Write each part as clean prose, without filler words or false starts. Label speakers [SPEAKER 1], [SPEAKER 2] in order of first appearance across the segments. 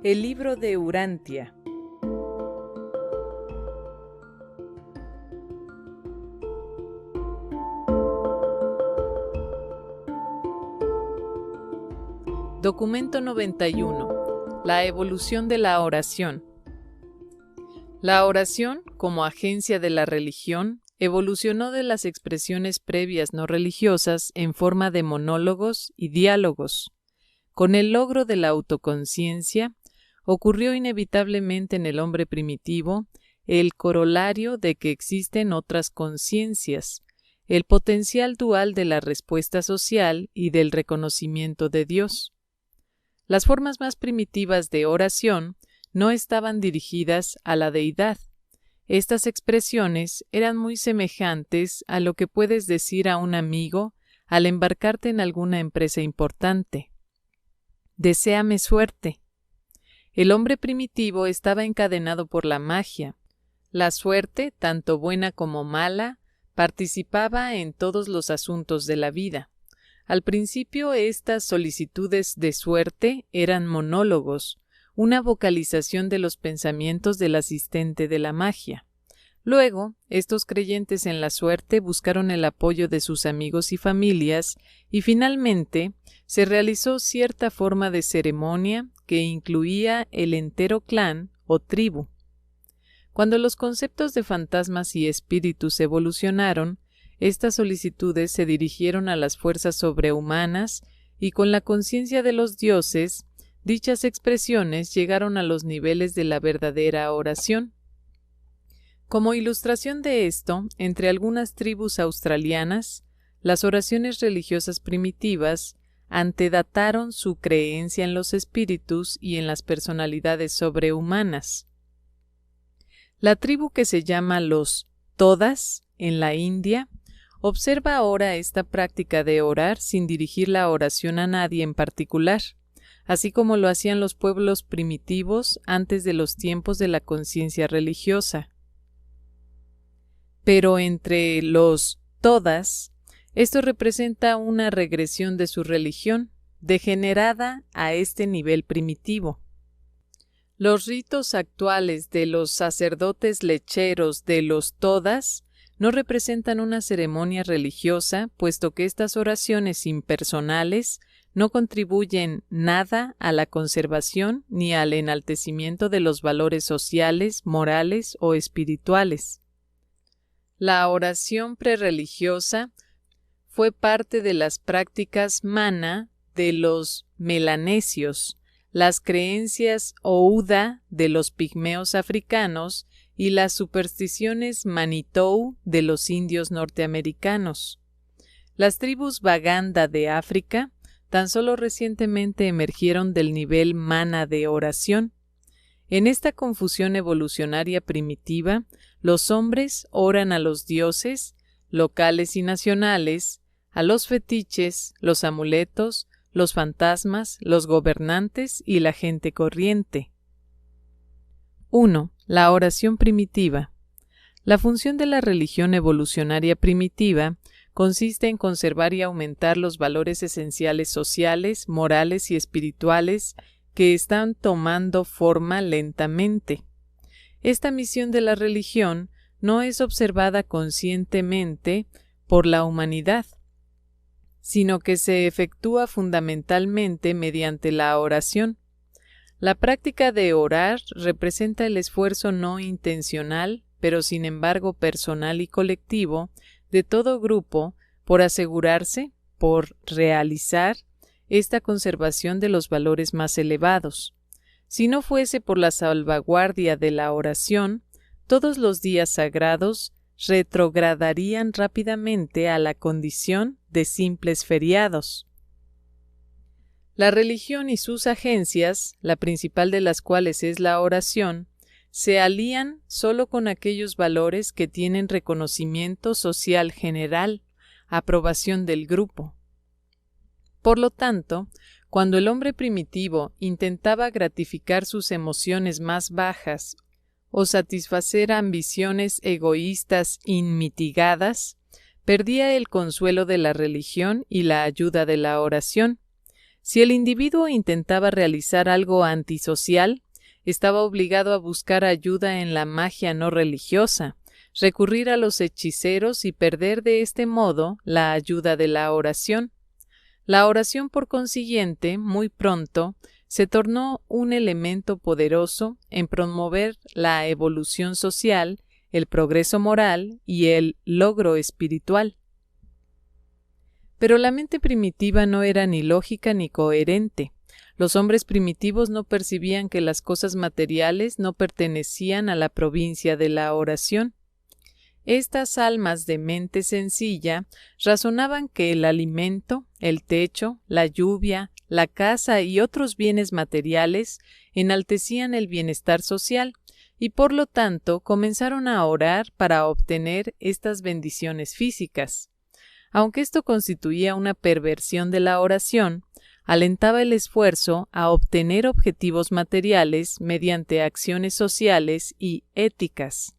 [SPEAKER 1] El libro de Urantia. Documento 91. La evolución de la oración. La oración, como agencia de la religión, evolucionó de las expresiones previas no religiosas en forma de monólogos y diálogos. Con el logro de la autoconciencia, ocurrió inevitablemente en el hombre primitivo el corolario de que existen otras conciencias, el potencial dual de la respuesta social y del reconocimiento de Dios. Las formas más primitivas de oración no estaban dirigidas a la deidad. Estas expresiones eran muy semejantes a lo que puedes decir a un amigo al embarcarte en alguna empresa importante. Deséame suerte. El hombre primitivo estaba encadenado por la magia. La suerte, tanto buena como mala, participaba en todos los asuntos de la vida. Al principio, estas solicitudes de suerte eran monólogos, una vocalización de los pensamientos del asistente de la magia. Luego, estos creyentes en la suerte buscaron el apoyo de sus amigos y familias y finalmente se realizó cierta forma de ceremonia que incluía el entero clan o tribu. Cuando los conceptos de fantasmas y espíritus evolucionaron, estas solicitudes se dirigieron a las fuerzas sobrehumanas y con la conciencia de los dioses, dichas expresiones llegaron a los niveles de la verdadera oración. Como ilustración de esto, entre algunas tribus australianas, las oraciones religiosas primitivas antedataron su creencia en los espíritus y en las personalidades sobrehumanas. La tribu que se llama los Todas, en la India, observa ahora esta práctica de orar sin dirigir la oración a nadie en particular, así como lo hacían los pueblos primitivos antes de los tiempos de la conciencia religiosa. Pero entre los Todas, esto representa una regresión de su religión, degenerada a este nivel primitivo. Los ritos actuales de los sacerdotes lecheros de los Todas no representan una ceremonia religiosa, puesto que estas oraciones impersonales no contribuyen nada a la conservación ni al enaltecimiento de los valores sociales, morales o espirituales. La oración prerreligiosa fue parte de las prácticas mana de los melanesios, las creencias Ouda de los pigmeos africanos y las supersticiones Manitou de los indios norteamericanos. Las tribus Baganda de África tan solo recientemente emergieron del nivel mana de oración. En esta confusión evolucionaria primitiva, los hombres oran a los dioses, locales y nacionales, a los fetiches, los amuletos, los fantasmas, los gobernantes y la gente corriente. 1. La oración primitiva. La función de la religión evolucionaria primitiva consiste en conservar y aumentar los valores esenciales sociales, morales y espirituales que están tomando forma lentamente. Esta misión de la religión no es observada conscientemente por la humanidad, sino que se efectúa fundamentalmente mediante la oración. La práctica de orar representa el esfuerzo no intencional, pero sin embargo personal y colectivo, de todo grupo por asegurarse, por realizar, esta conservación de los valores más elevados. Si no fuese por la salvaguardia de la oración, todos los días sagrados retrogradarían rápidamente a la condición de simples feriados. La religión y sus agencias, la principal de las cuales es la oración, se alían solo con aquellos valores que tienen reconocimiento social general, aprobación del grupo. Por lo tanto, cuando el hombre primitivo intentaba gratificar sus emociones más bajas o satisfacer ambiciones egoístas inmitigadas, perdía el consuelo de la religión y la ayuda de la oración. Si el individuo intentaba realizar algo antisocial, estaba obligado a buscar ayuda en la magia no religiosa, recurrir a los hechiceros y perder de este modo la ayuda de la oración. La oración, por consiguiente, muy pronto, se tornó un elemento poderoso en promover la evolución social, el progreso moral y el logro espiritual. Pero la mente primitiva no era ni lógica ni coherente. Los hombres primitivos no percibían que las cosas materiales no pertenecían a la provincia de la oración. Estas almas de mente sencilla razonaban que el alimento, el techo, la lluvia, la casa y otros bienes materiales enaltecían el bienestar social y por lo tanto comenzaron a orar para obtener estas bendiciones físicas. Aunque esto constituía una perversión de la oración, alentaba el esfuerzo a obtener objetivos materiales mediante acciones sociales y éticas.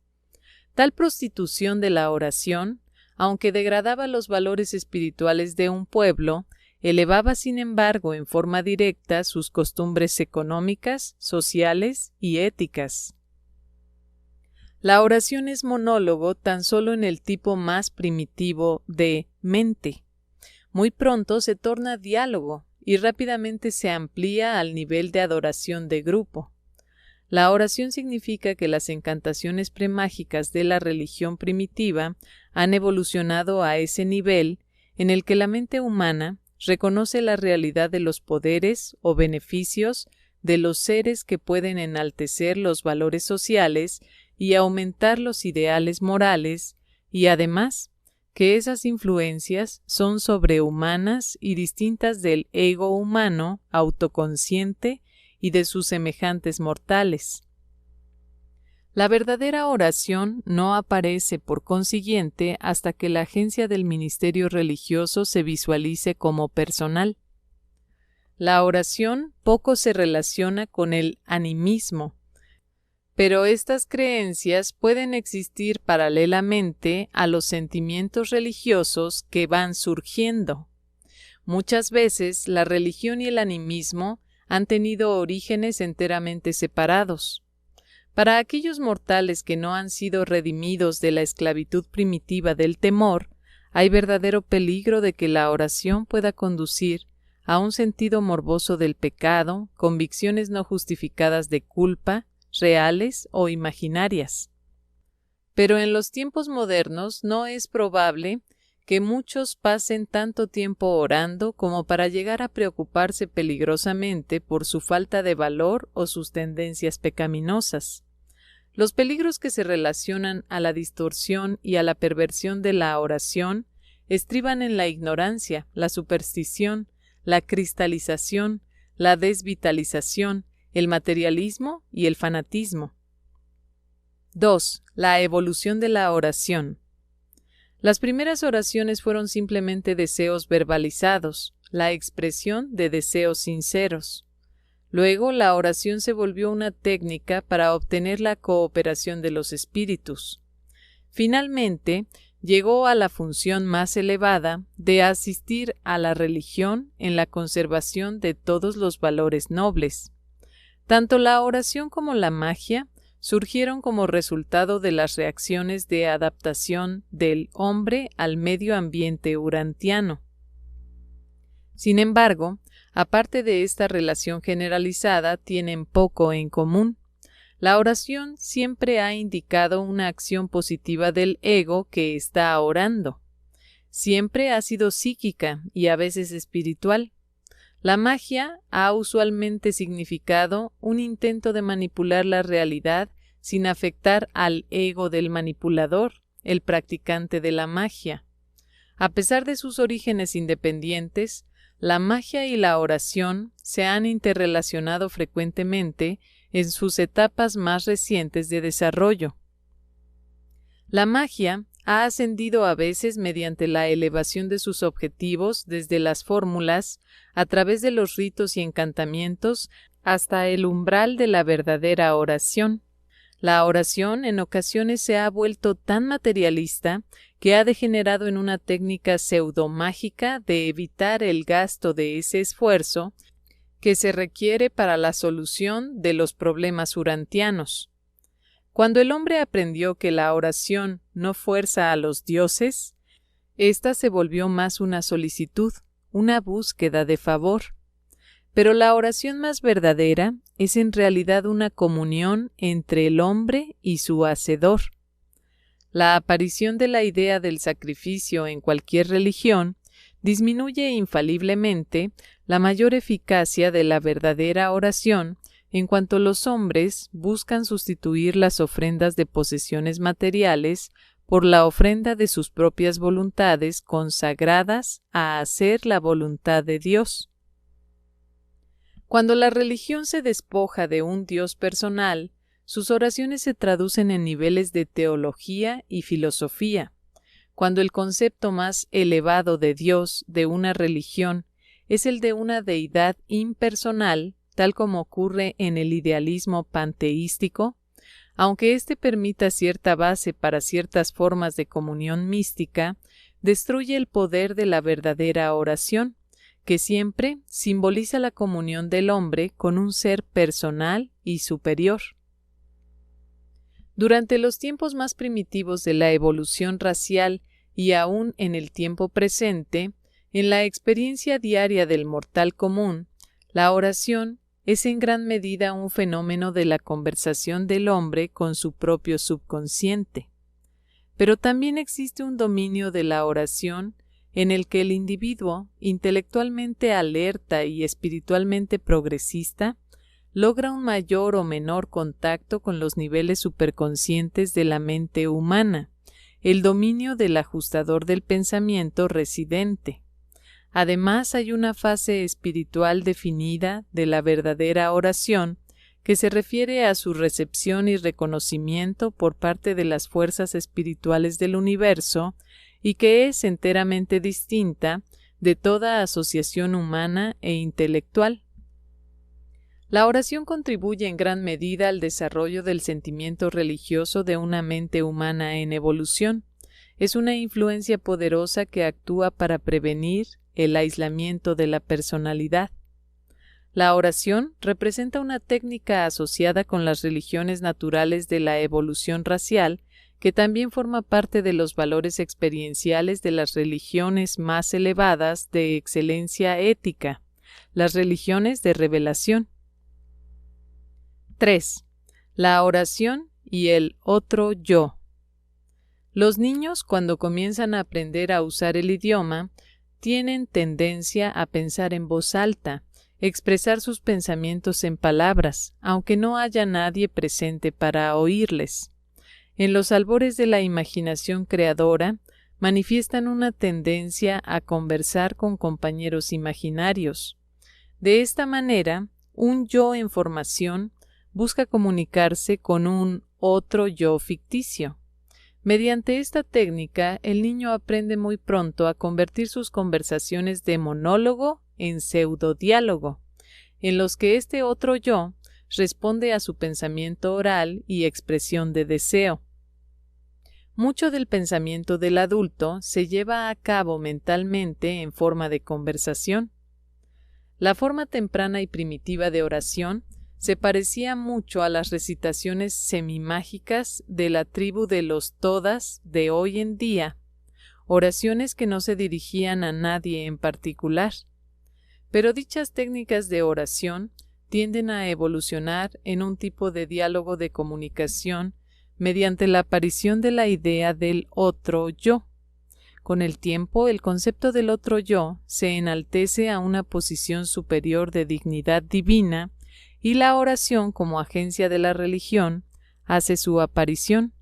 [SPEAKER 1] Tal prostitución de la oración, aunque degradaba los valores espirituales de un pueblo, elevaba sin embargo en forma directa sus costumbres económicas, sociales y éticas. La oración es monólogo tan solo en el tipo más primitivo de mente. Muy pronto se torna diálogo y rápidamente se amplía al nivel de adoración de grupo. La oración significa que las encantaciones premágicas de la religión primitiva han evolucionado a ese nivel en el que la mente humana reconoce la realidad de los poderes o beneficios de los seres que pueden enaltecer los valores sociales y aumentar los ideales morales, y además que esas influencias son sobrehumanas y distintas del ego humano autoconsciente y de sus semejantes mortales. La verdadera oración no aparece, por consiguiente, hasta que la agencia del ministerio religioso se visualice como personal. La oración poco se relaciona con el animismo, pero estas creencias pueden existir paralelamente a los sentimientos religiosos que van surgiendo. Muchas veces la religión y el animismo han tenido orígenes enteramente separados. Para aquellos mortales que no han sido redimidos de la esclavitud primitiva del temor, hay verdadero peligro de que la oración pueda conducir a un sentido morboso del pecado, convicciones no justificadas de culpa, reales o imaginarias. Pero en los tiempos modernos no es probable que muchos pasen tanto tiempo orando como para llegar a preocuparse peligrosamente por su falta de valor o sus tendencias pecaminosas. Los peligros que se relacionan a la distorsión y a la perversión de la oración estriban en la ignorancia, la superstición, la cristalización, la desvitalización, el materialismo y el fanatismo. 2. La evolución de la oración. Las primeras oraciones fueron simplemente deseos verbalizados, la expresión de deseos sinceros. Luego, la oración se volvió una técnica para obtener la cooperación de los espíritus. Finalmente, llegó a la función más elevada de asistir a la religión en la conservación de todos los valores nobles. Tanto la oración como la magia surgieron como resultado de las reacciones de adaptación del hombre al medio ambiente urantiano. Sin embargo, aparte de esta relación generalizada, tienen poco en común. La oración siempre ha indicado una acción positiva del ego que está orando. Siempre ha sido psíquica y a veces espiritual. La magia ha usualmente significado un intento de manipular la realidad sin afectar al ego del manipulador, el practicante de la magia. A pesar de sus orígenes independientes, la magia y la oración se han interrelacionado frecuentemente en sus etapas más recientes de desarrollo. La magia ha ascendido a veces mediante la elevación de sus objetivos desde las fórmulas, a través de los ritos y encantamientos, hasta el umbral de la verdadera oración. La oración en ocasiones se ha vuelto tan materialista que ha degenerado en una técnica pseudomágica de evitar el gasto de ese esfuerzo que se requiere para la solución de los problemas urantianos. Cuando el hombre aprendió que la oración no fuerza a los dioses, ésta se volvió más una solicitud, una búsqueda de favor. Pero la oración más verdadera es en realidad una comunión entre el hombre y su Hacedor. La aparición de la idea del sacrificio en cualquier religión disminuye infaliblemente la mayor eficacia de la verdadera oración en cuanto los hombres buscan sustituir las ofrendas de posesiones materiales por la ofrenda de sus propias voluntades consagradas a hacer la voluntad de Dios. Cuando la religión se despoja de un Dios personal, sus oraciones se traducen en niveles de teología y filosofía. Cuando el concepto más elevado de Dios de una religión es el de una deidad impersonal, tal como ocurre en el idealismo panteístico, aunque éste permita cierta base para ciertas formas de comunión mística, destruye el poder de la verdadera oración, que siempre simboliza la comunión del hombre con un ser personal y superior. Durante los tiempos más primitivos de la evolución racial y aún en el tiempo presente, en la experiencia diaria del mortal común, la oración es en gran medida un fenómeno de la conversación del hombre con su propio subconsciente. Pero también existe un dominio de la oración en el que el individuo, intelectualmente alerta y espiritualmente progresista, logra un mayor o menor contacto con los niveles superconscientes de la mente humana, el dominio del ajustador del pensamiento residente. Además, hay una fase espiritual definida de la verdadera oración que se refiere a su recepción y reconocimiento por parte de las fuerzas espirituales del universo y que es enteramente distinta de toda asociación humana e intelectual. La oración contribuye en gran medida al desarrollo del sentimiento religioso de una mente humana en evolución. Es una influencia poderosa que actúa para prevenir el aislamiento de la personalidad. La oración representa una técnica asociada con las religiones naturales de la evolución racial, que también forma parte de los valores experienciales de las religiones más elevadas de excelencia ética, las religiones de revelación. 3. La oración y el otro yo. Los niños, cuando comienzan a aprender a usar el idioma, tienen tendencia a pensar en voz alta, expresar sus pensamientos en palabras, aunque no haya nadie presente para oírles. En los albores de la imaginación creadora, manifiestan una tendencia a conversar con compañeros imaginarios. De esta manera, un yo en formación busca comunicarse con un otro yo ficticio. Mediante esta técnica, el niño aprende muy pronto a convertir sus conversaciones de monólogo en pseudodiálogo, en los que este otro yo responde a su pensamiento oral y expresión de deseo. Mucho del pensamiento del adulto se lleva a cabo mentalmente en forma de conversación. La forma temprana y primitiva de oración se parecía mucho a las recitaciones semimágicas de la tribu de los Todas de hoy en día, oraciones que no se dirigían a nadie en particular. Pero dichas técnicas de oración tienden a evolucionar en un tipo de diálogo de comunicación mediante la aparición de la idea del otro yo. Con el tiempo, el concepto del otro yo se enaltece a una posición superior de dignidad divina y la oración como agencia de la religión hace su aparición.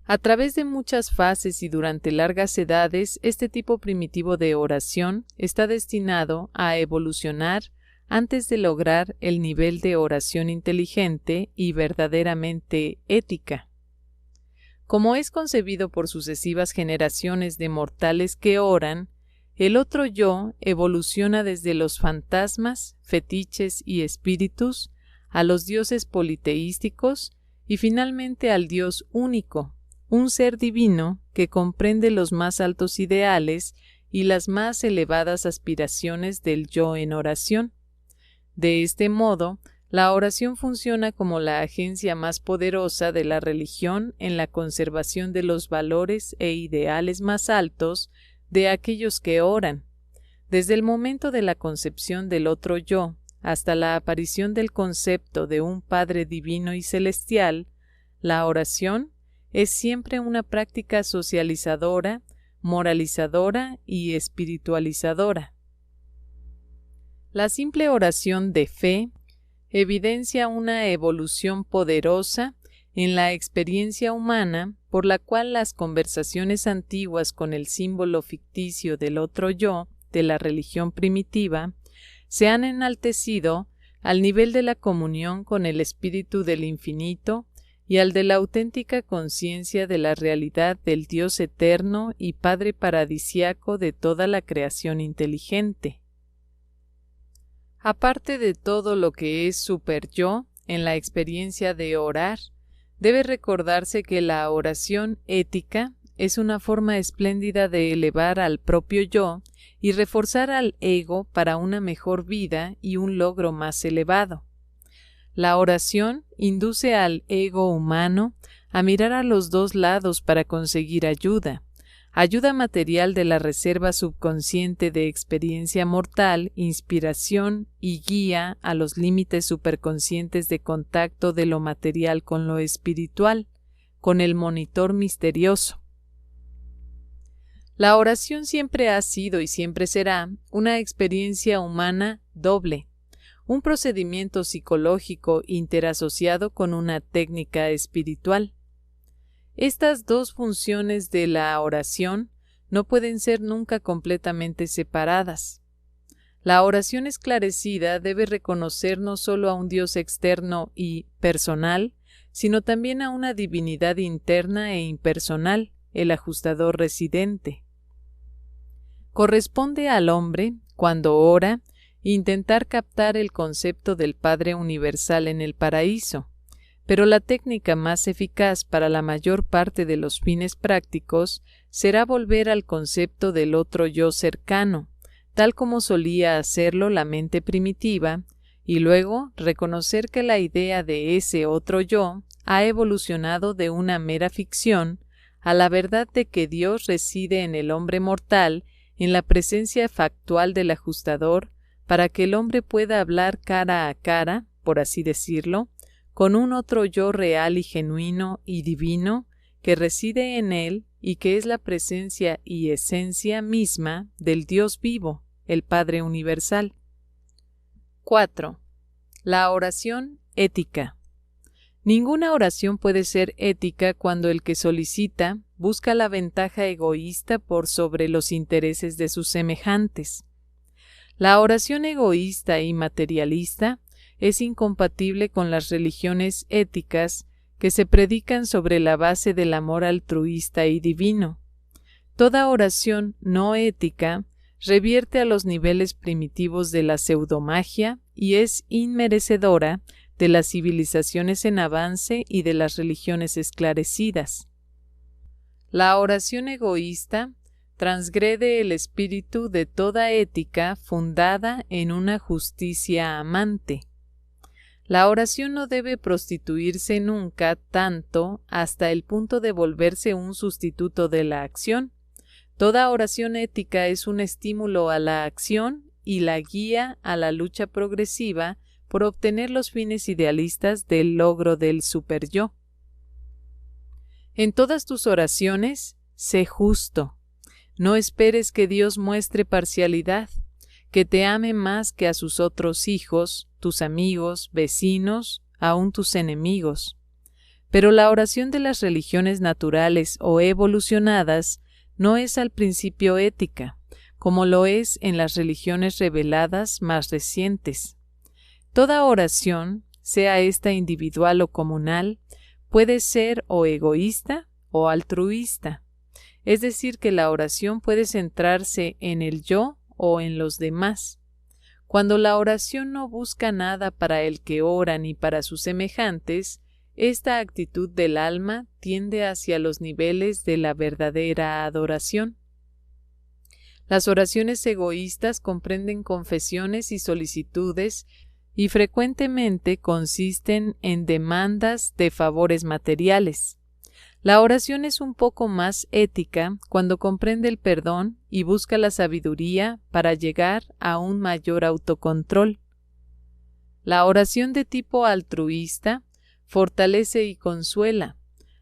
[SPEAKER 1] A través de muchas fases y durante largas edades, este tipo primitivo de oración está destinado a evolucionar antes de lograr el nivel de oración inteligente y verdaderamente ética. Como es concebido por sucesivas generaciones de mortales que oran, el otro yo evoluciona desde los fantasmas, fetiches y espíritus a los dioses politeísticos y finalmente al Dios único, un ser divino que comprende los más altos ideales y las más elevadas aspiraciones del yo en oración. De este modo, la oración funciona como la agencia más poderosa de la religión en la conservación de los valores e ideales más altos de aquellos que oran. Desde el momento de la concepción del otro yo hasta la aparición del concepto de un Padre divino y celestial, la oración es siempre una práctica socializadora, moralizadora y espiritualizadora. La simple oración de fe evidencia una evolución poderosa en la experiencia humana por la cual las conversaciones antiguas con el símbolo ficticio del otro yo de la religión primitiva se han enaltecido al nivel de la comunión con el espíritu del infinito y al de la auténtica conciencia de la realidad del Dios eterno y Padre paradisiaco de toda la creación inteligente. Aparte de todo lo que es superyo en la experiencia de orar, debe recordarse que la oración ética es una forma espléndida de elevar al propio yo y reforzar al ego para una mejor vida y un logro más elevado. La oración induce al ego humano a mirar a los dos lados para conseguir ayuda material de la reserva subconsciente de experiencia mortal, inspiración y guía a los límites superconscientes de contacto de lo material con lo espiritual, con el monitor misterioso. La oración siempre ha sido y siempre será una experiencia humana doble, un procedimiento psicológico interasociado con una técnica espiritual. Estas dos funciones de la oración no pueden ser nunca completamente separadas. La oración esclarecida debe reconocer no solo a un Dios externo y personal, sino también a una divinidad interna e impersonal, el ajustador residente. Corresponde al hombre, cuando ora, intentar captar el concepto del Padre universal en el paraíso, pero la técnica más eficaz para la mayor parte de los fines prácticos será volver al concepto del otro yo cercano, tal como solía hacerlo la mente primitiva, y luego reconocer que la idea de ese otro yo ha evolucionado de una mera ficción a la verdad de que Dios reside en el hombre mortal en la presencia factual del ajustador para que el hombre pueda hablar cara a cara, por así decirlo, con un otro yo real y genuino y divino que reside en él y que es la presencia y esencia misma del Dios vivo, el Padre universal. 4. La oración ética. Ninguna oración puede ser ética cuando el que solicita busca la ventaja egoísta por sobre los intereses de sus semejantes. La oración egoísta y materialista es incompatible con las religiones éticas que se predican sobre la base del amor altruista y divino. Toda oración no ética revierte a los niveles primitivos de la pseudomagia y es inmerecedora de las civilizaciones en avance y de las religiones esclarecidas. La oración egoísta transgrede el espíritu de toda ética fundada en una justicia amante. La oración no debe prostituirse nunca tanto hasta el punto de volverse un sustituto de la acción. Toda oración ética es un estímulo a la acción y la guía a la lucha progresiva por obtener los fines idealistas del logro del superyo. En todas tus oraciones, sé justo. No esperes que Dios muestre parcialidad, que te ame más que a sus otros hijos, tus amigos, vecinos, aun tus enemigos. Pero la oración de las religiones naturales o evolucionadas no es al principio ética, como lo es en las religiones reveladas más recientes. Toda oración, sea esta individual o comunal, puede ser o egoísta o altruista. Es decir, que la oración puede centrarse en el yo o en los demás. Cuando la oración no busca nada para el que ora ni para sus semejantes, esta actitud del alma tiende hacia los niveles de la verdadera adoración. Las oraciones egoístas comprenden confesiones y solicitudes y frecuentemente consisten en demandas de favores materiales. La oración es un poco más ética cuando comprende el perdón y busca la sabiduría para llegar a un mayor autocontrol. La oración de tipo altruista fortalece y consuela.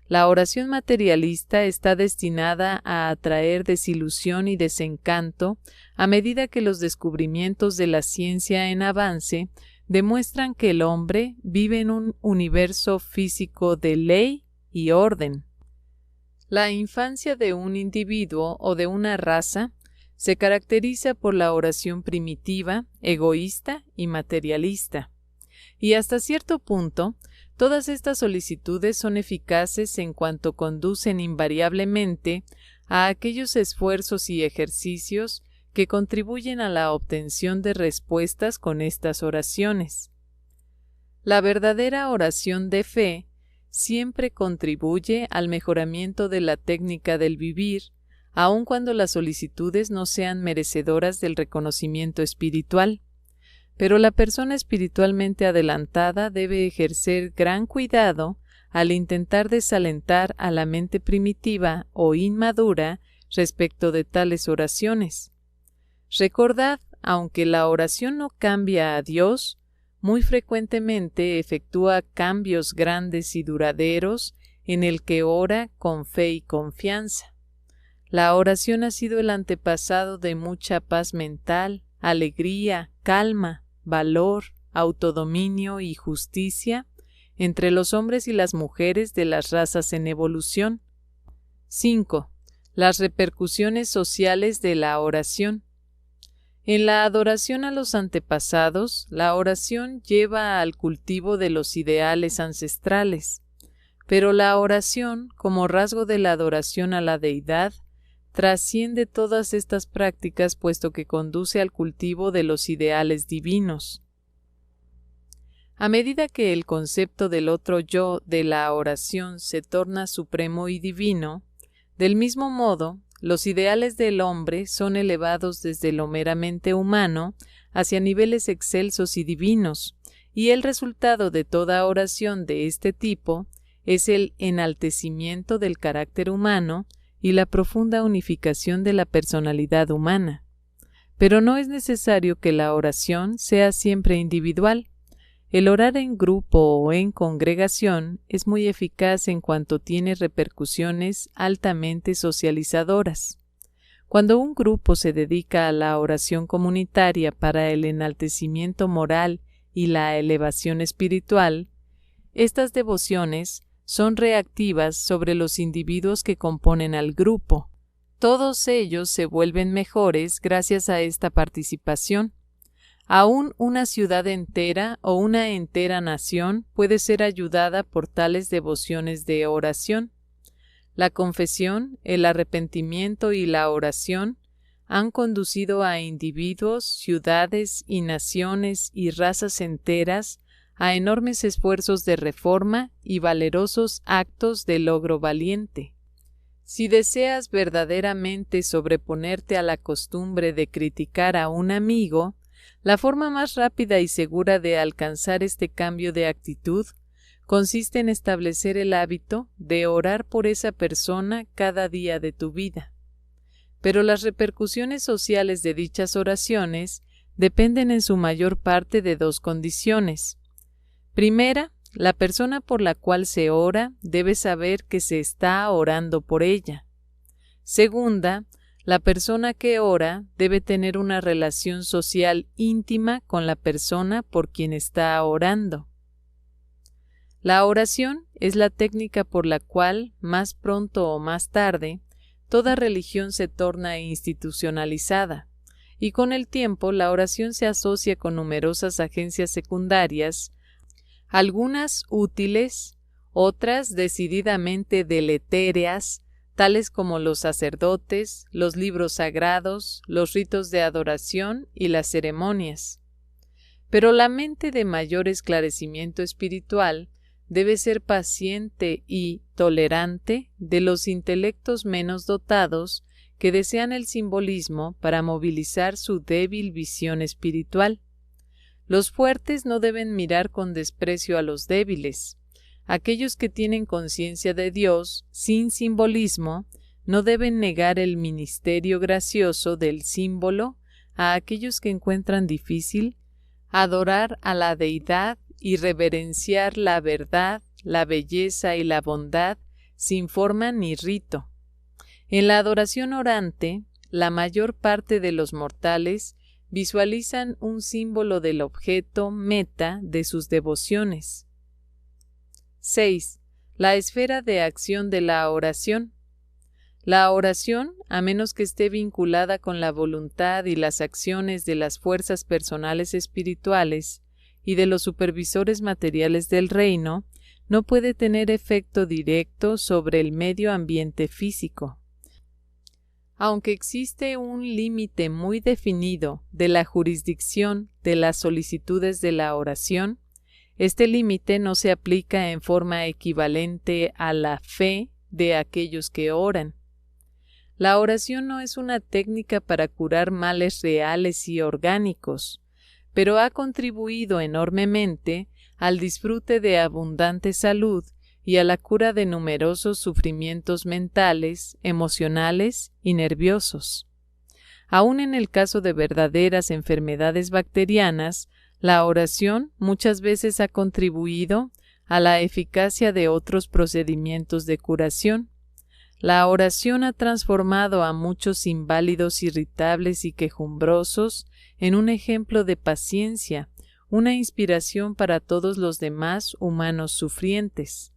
[SPEAKER 1] La oración materialista está destinada a atraer desilusión y desencanto a medida que los descubrimientos de la ciencia en avance demuestran que el hombre vive en un universo físico de ley y orden. La infancia de un individuo o de una raza se caracteriza por la oración primitiva, egoísta y materialista. Y hasta cierto punto, todas estas solicitudes son eficaces en cuanto conducen invariablemente a aquellos esfuerzos y ejercicios que contribuyen a la obtención de respuestas con estas oraciones. La verdadera oración de fe siempre contribuye al mejoramiento de la técnica del vivir, aun cuando las solicitudes no sean merecedoras del reconocimiento espiritual. Pero la persona espiritualmente adelantada debe ejercer gran cuidado al intentar desalentar a la mente primitiva o inmadura respecto de tales oraciones. Recordad, aunque la oración no cambia a Dios, muy frecuentemente efectúa cambios grandes y duraderos en el que ora con fe y confianza. La oración ha sido el antepasado de mucha paz mental, alegría, calma, valor, autodominio y justicia entre los hombres y las mujeres de las razas en evolución. 5. Las repercusiones sociales de la oración. En la adoración a los antepasados, la oración lleva al cultivo de los ideales ancestrales, pero la oración, como rasgo de la adoración a la deidad, trasciende todas estas prácticas puesto que conduce al cultivo de los ideales divinos. A medida que el concepto del otro yo de la oración se torna supremo y divino, del mismo modo, los ideales del hombre son elevados desde lo meramente humano hacia niveles excelsos y divinos, y el resultado de toda oración de este tipo es el enaltecimiento del carácter humano y la profunda unificación de la personalidad humana. Pero no es necesario que la oración sea siempre individual. El orar en grupo o en congregación es muy eficaz en cuanto tiene repercusiones altamente socializadoras. Cuando un grupo se dedica a la oración comunitaria para el enaltecimiento moral y la elevación espiritual, estas devociones son reactivas sobre los individuos que componen al grupo. Todos ellos se vuelven mejores gracias a esta participación. Aún una ciudad entera o una entera nación puede ser ayudada por tales devociones de oración. La confesión, el arrepentimiento y la oración han conducido a individuos, ciudades y naciones y razas enteras a enormes esfuerzos de reforma y valerosos actos de logro valiente. Si deseas verdaderamente sobreponerte a la costumbre de criticar a un amigo, la forma más rápida y segura de alcanzar este cambio de actitud consiste en establecer el hábito de orar por esa persona cada día de tu vida. Pero las repercusiones sociales de dichas oraciones dependen en su mayor parte de dos condiciones. Primera, la persona por la cual se ora debe saber que se está orando por ella. Segunda, la persona que ora debe tener una relación social íntima con la persona por quien está orando. La oración es la técnica por la cual, más pronto o más tarde, toda religión se torna institucionalizada, y con el tiempo la oración se asocia con numerosas agencias secundarias, algunas útiles, otras decididamente deletéreas, tales como los sacerdotes, los libros sagrados, los ritos de adoración y las ceremonias. Pero la mente de mayor esclarecimiento espiritual debe ser paciente y tolerante de los intelectos menos dotados que desean el simbolismo para movilizar su débil visión espiritual. Los fuertes no deben mirar con desprecio a los débiles. Aquellos que tienen conciencia de Dios sin simbolismo no deben negar el ministerio gracioso del símbolo a aquellos que encuentran difícil adorar a la deidad y reverenciar la verdad, la belleza y la bondad sin forma ni rito. En la adoración orante, la mayor parte de los mortales visualizan un símbolo del objeto meta de sus devociones. 6. La esfera de acción de la oración. La oración, a menos que esté vinculada con la voluntad y las acciones de las fuerzas personales espirituales y de los supervisores materiales del reino, no puede tener efecto directo sobre el medio ambiente físico. Aunque existe un límite muy definido de la jurisdicción de las solicitudes de la oración, este límite no se aplica en forma equivalente a la fe de aquellos que oran. La oración no es una técnica para curar males reales y orgánicos, pero ha contribuido enormemente al disfrute de abundante salud y a la cura de numerosos sufrimientos mentales, emocionales y nerviosos. Aun en el caso de verdaderas enfermedades bacterianas, la oración muchas veces ha contribuido a la eficacia de otros procedimientos de curación. La oración ha transformado a muchos inválidos irritables y quejumbrosos en un ejemplo de paciencia, una inspiración para todos los demás humanos sufrientes.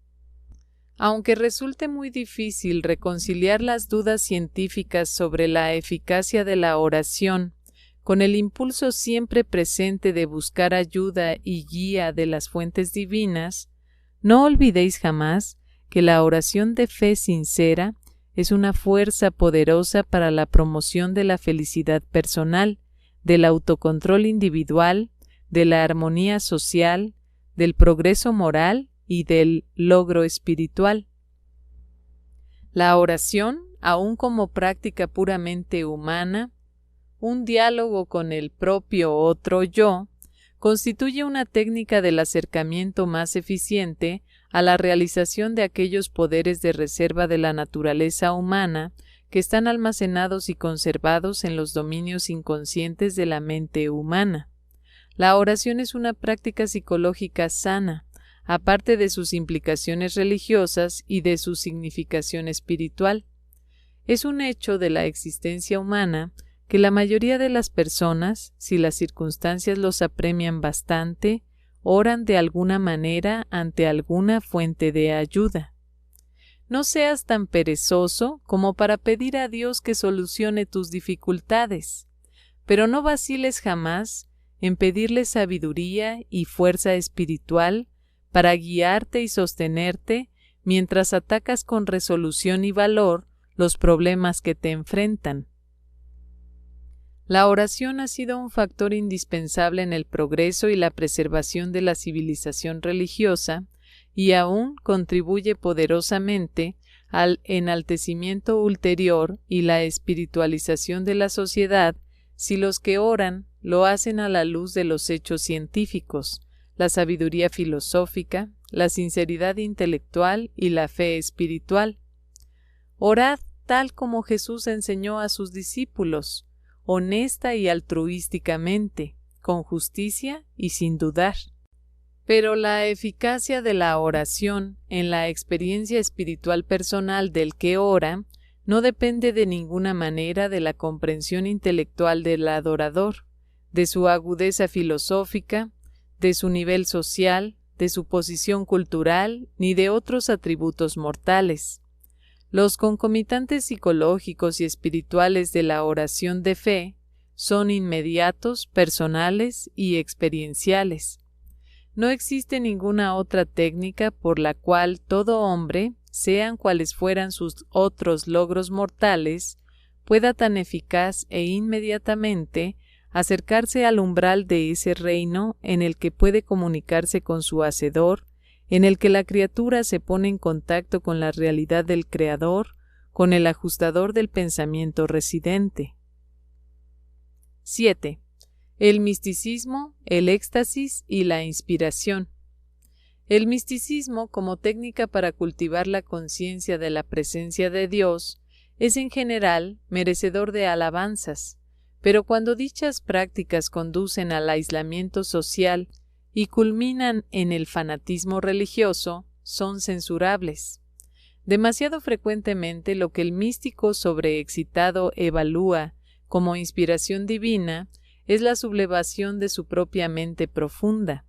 [SPEAKER 1] Aunque resulte muy difícil reconciliar las dudas científicas sobre la eficacia de la oración con el impulso siempre presente de buscar ayuda y guía de las fuentes divinas, no olvidéis jamás que la oración de fe sincera es una fuerza poderosa para la promoción de la felicidad personal, del autocontrol individual, de la armonía social, del progreso moral y del logro espiritual. La oración, aun como práctica puramente humana, un diálogo con el propio otro yo, constituye una técnica del acercamiento más eficiente a la realización de aquellos poderes de reserva de la naturaleza humana que están almacenados y conservados en los dominios inconscientes de la mente humana. La oración es una práctica psicológica sana, aparte de sus implicaciones religiosas y de su significación espiritual. Es un hecho de la existencia humana que la mayoría de las personas, si las circunstancias los apremian bastante, oran de alguna manera ante alguna fuente de ayuda. No seas tan perezoso como para pedir a Dios que solucione tus dificultades, pero no vaciles jamás en pedirle sabiduría y fuerza espiritual para guiarte y sostenerte mientras atacas con resolución y valor los problemas que te enfrentan. La oración ha sido un factor indispensable en el progreso y la preservación de la civilización religiosa y aún contribuye poderosamente al enaltecimiento ulterior y la espiritualización de la sociedad si los que oran lo hacen a la luz de los hechos científicos, la sabiduría filosófica, la sinceridad intelectual y la fe espiritual. Orad tal como Jesús enseñó a sus discípulos, honesta y altruísticamente, con justicia y sin dudar. Pero la eficacia de la oración en la experiencia espiritual personal del que ora no depende de ninguna manera de la comprensión intelectual del adorador, de su agudeza filosófica, de su nivel social, de su posición cultural, ni de otros atributos mortales. Los concomitantes psicológicos y espirituales de la oración de fe son inmediatos, personales y experienciales. No existe ninguna otra técnica por la cual todo hombre, sean cuales fueran sus otros logros mortales, pueda tan eficaz e inmediatamente acercarse al umbral de ese reino en el que puede comunicarse con su Hacedor, en el que la criatura se pone en contacto con la realidad del Creador, con el ajustador del pensamiento residente. 7. El misticismo, el éxtasis y la inspiración. El misticismo, como técnica para cultivar la conciencia de la presencia de Dios, es en general merecedor de alabanzas, pero cuando dichas prácticas conducen al aislamiento social y culminan en el fanatismo religioso, son censurables. Demasiado frecuentemente lo que el místico sobreexcitado evalúa como inspiración divina es la sublevación de su propia mente profunda.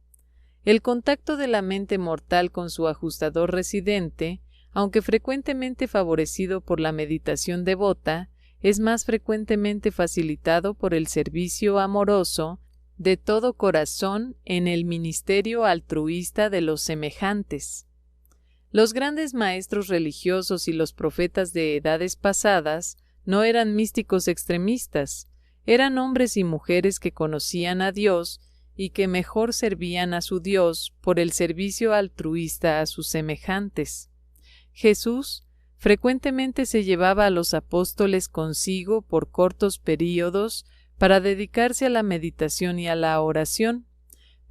[SPEAKER 1] El contacto de la mente mortal con su ajustador residente, aunque frecuentemente favorecido por la meditación devota, es más frecuentemente facilitado por el servicio amoroso de todo corazón en el ministerio altruista de los semejantes. Los grandes maestros religiosos y los profetas de edades pasadas no eran místicos extremistas, eran hombres y mujeres que conocían a Dios y que mejor servían a su Dios por el servicio altruista a sus semejantes. Jesús frecuentemente se llevaba a los apóstoles consigo por cortos períodos para dedicarse a la meditación y a la oración,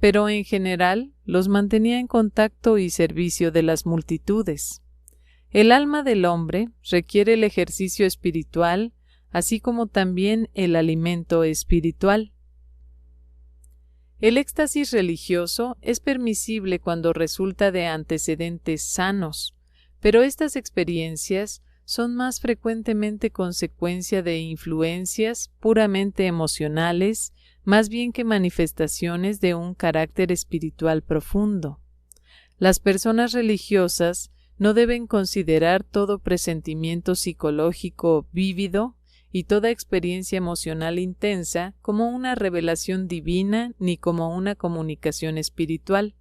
[SPEAKER 1] pero en general los mantenía en contacto y servicio de las multitudes. El alma del hombre requiere el ejercicio espiritual, así como también el alimento espiritual. El éxtasis religioso es permisible cuando resulta de antecedentes sanos, pero estas experiencias son más frecuentemente consecuencia de influencias puramente emocionales, más bien que manifestaciones de un carácter espiritual profundo. Las personas religiosas no deben considerar todo presentimiento psicológico vívido y toda experiencia emocional intensa como una revelación divina ni como una comunicación espiritual.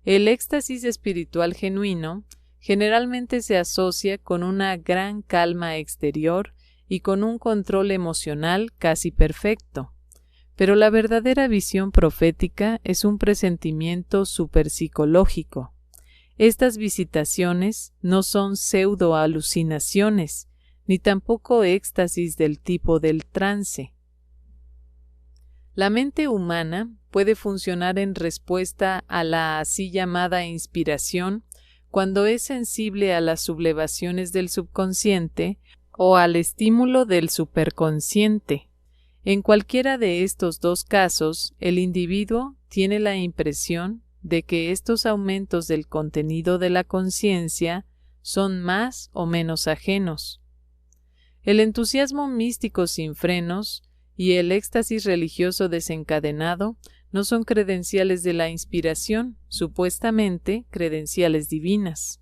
[SPEAKER 1] El éxtasis espiritual genuino generalmente se asocia con una gran calma exterior y con un control emocional casi perfecto. Pero la verdadera visión profética es un presentimiento superpsicológico. Estas visitaciones no son pseudo-alucinaciones, ni tampoco éxtasis del tipo del trance. La mente humana puede funcionar en respuesta a la así llamada inspiración cuando es sensible a las sublevaciones del subconsciente o al estímulo del superconsciente. En cualquiera de estos dos casos, el individuo tiene la impresión de que estos aumentos del contenido de la conciencia son más o menos ajenos. El entusiasmo místico sin frenos y el éxtasis religioso desencadenado no son credenciales de la inspiración, supuestamente credenciales divinas.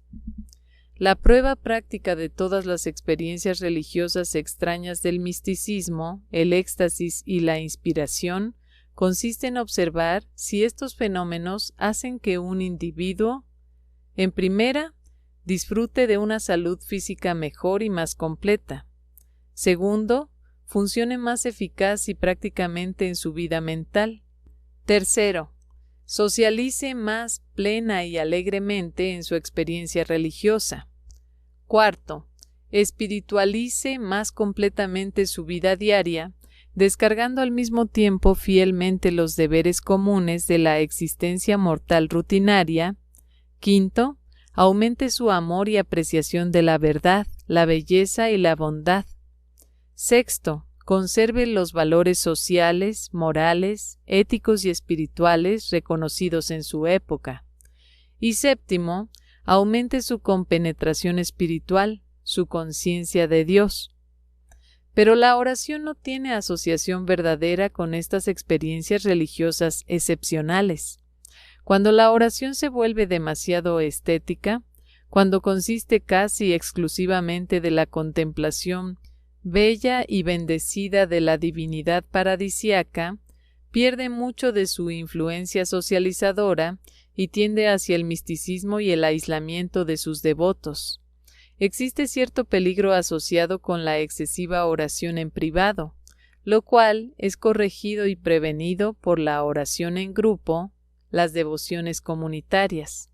[SPEAKER 1] La prueba práctica de todas las experiencias religiosas extrañas del misticismo, el éxtasis y la inspiración consiste en observar si estos fenómenos hacen que un individuo, en primera, disfrute de una salud física mejor y más completa. Segundo, funcione más eficaz y prácticamente en su vida mental. Tercero, socialice más plena y alegremente en su experiencia religiosa. Cuarto, espiritualice más completamente su vida diaria, descargando al mismo tiempo fielmente los deberes comunes de la existencia mortal rutinaria. Quinto, aumente su amor y apreciación de la verdad, la belleza y la bondad. Sexto, conserve los valores sociales, morales, éticos y espirituales reconocidos en su época. Y séptimo, aumente su compenetración espiritual, su conciencia de Dios. Pero la oración no tiene asociación verdadera con estas experiencias religiosas excepcionales. Cuando la oración se vuelve demasiado estética, cuando consiste casi exclusivamente de la contemplación bella y bendecida de la divinidad paradisíaca, pierde mucho de su influencia socializadora y tiende hacia el misticismo y el aislamiento de sus devotos. Existe cierto peligro asociado con la excesiva oración en privado, lo cual es corregido y prevenido por la oración en grupo, las devociones comunitarias.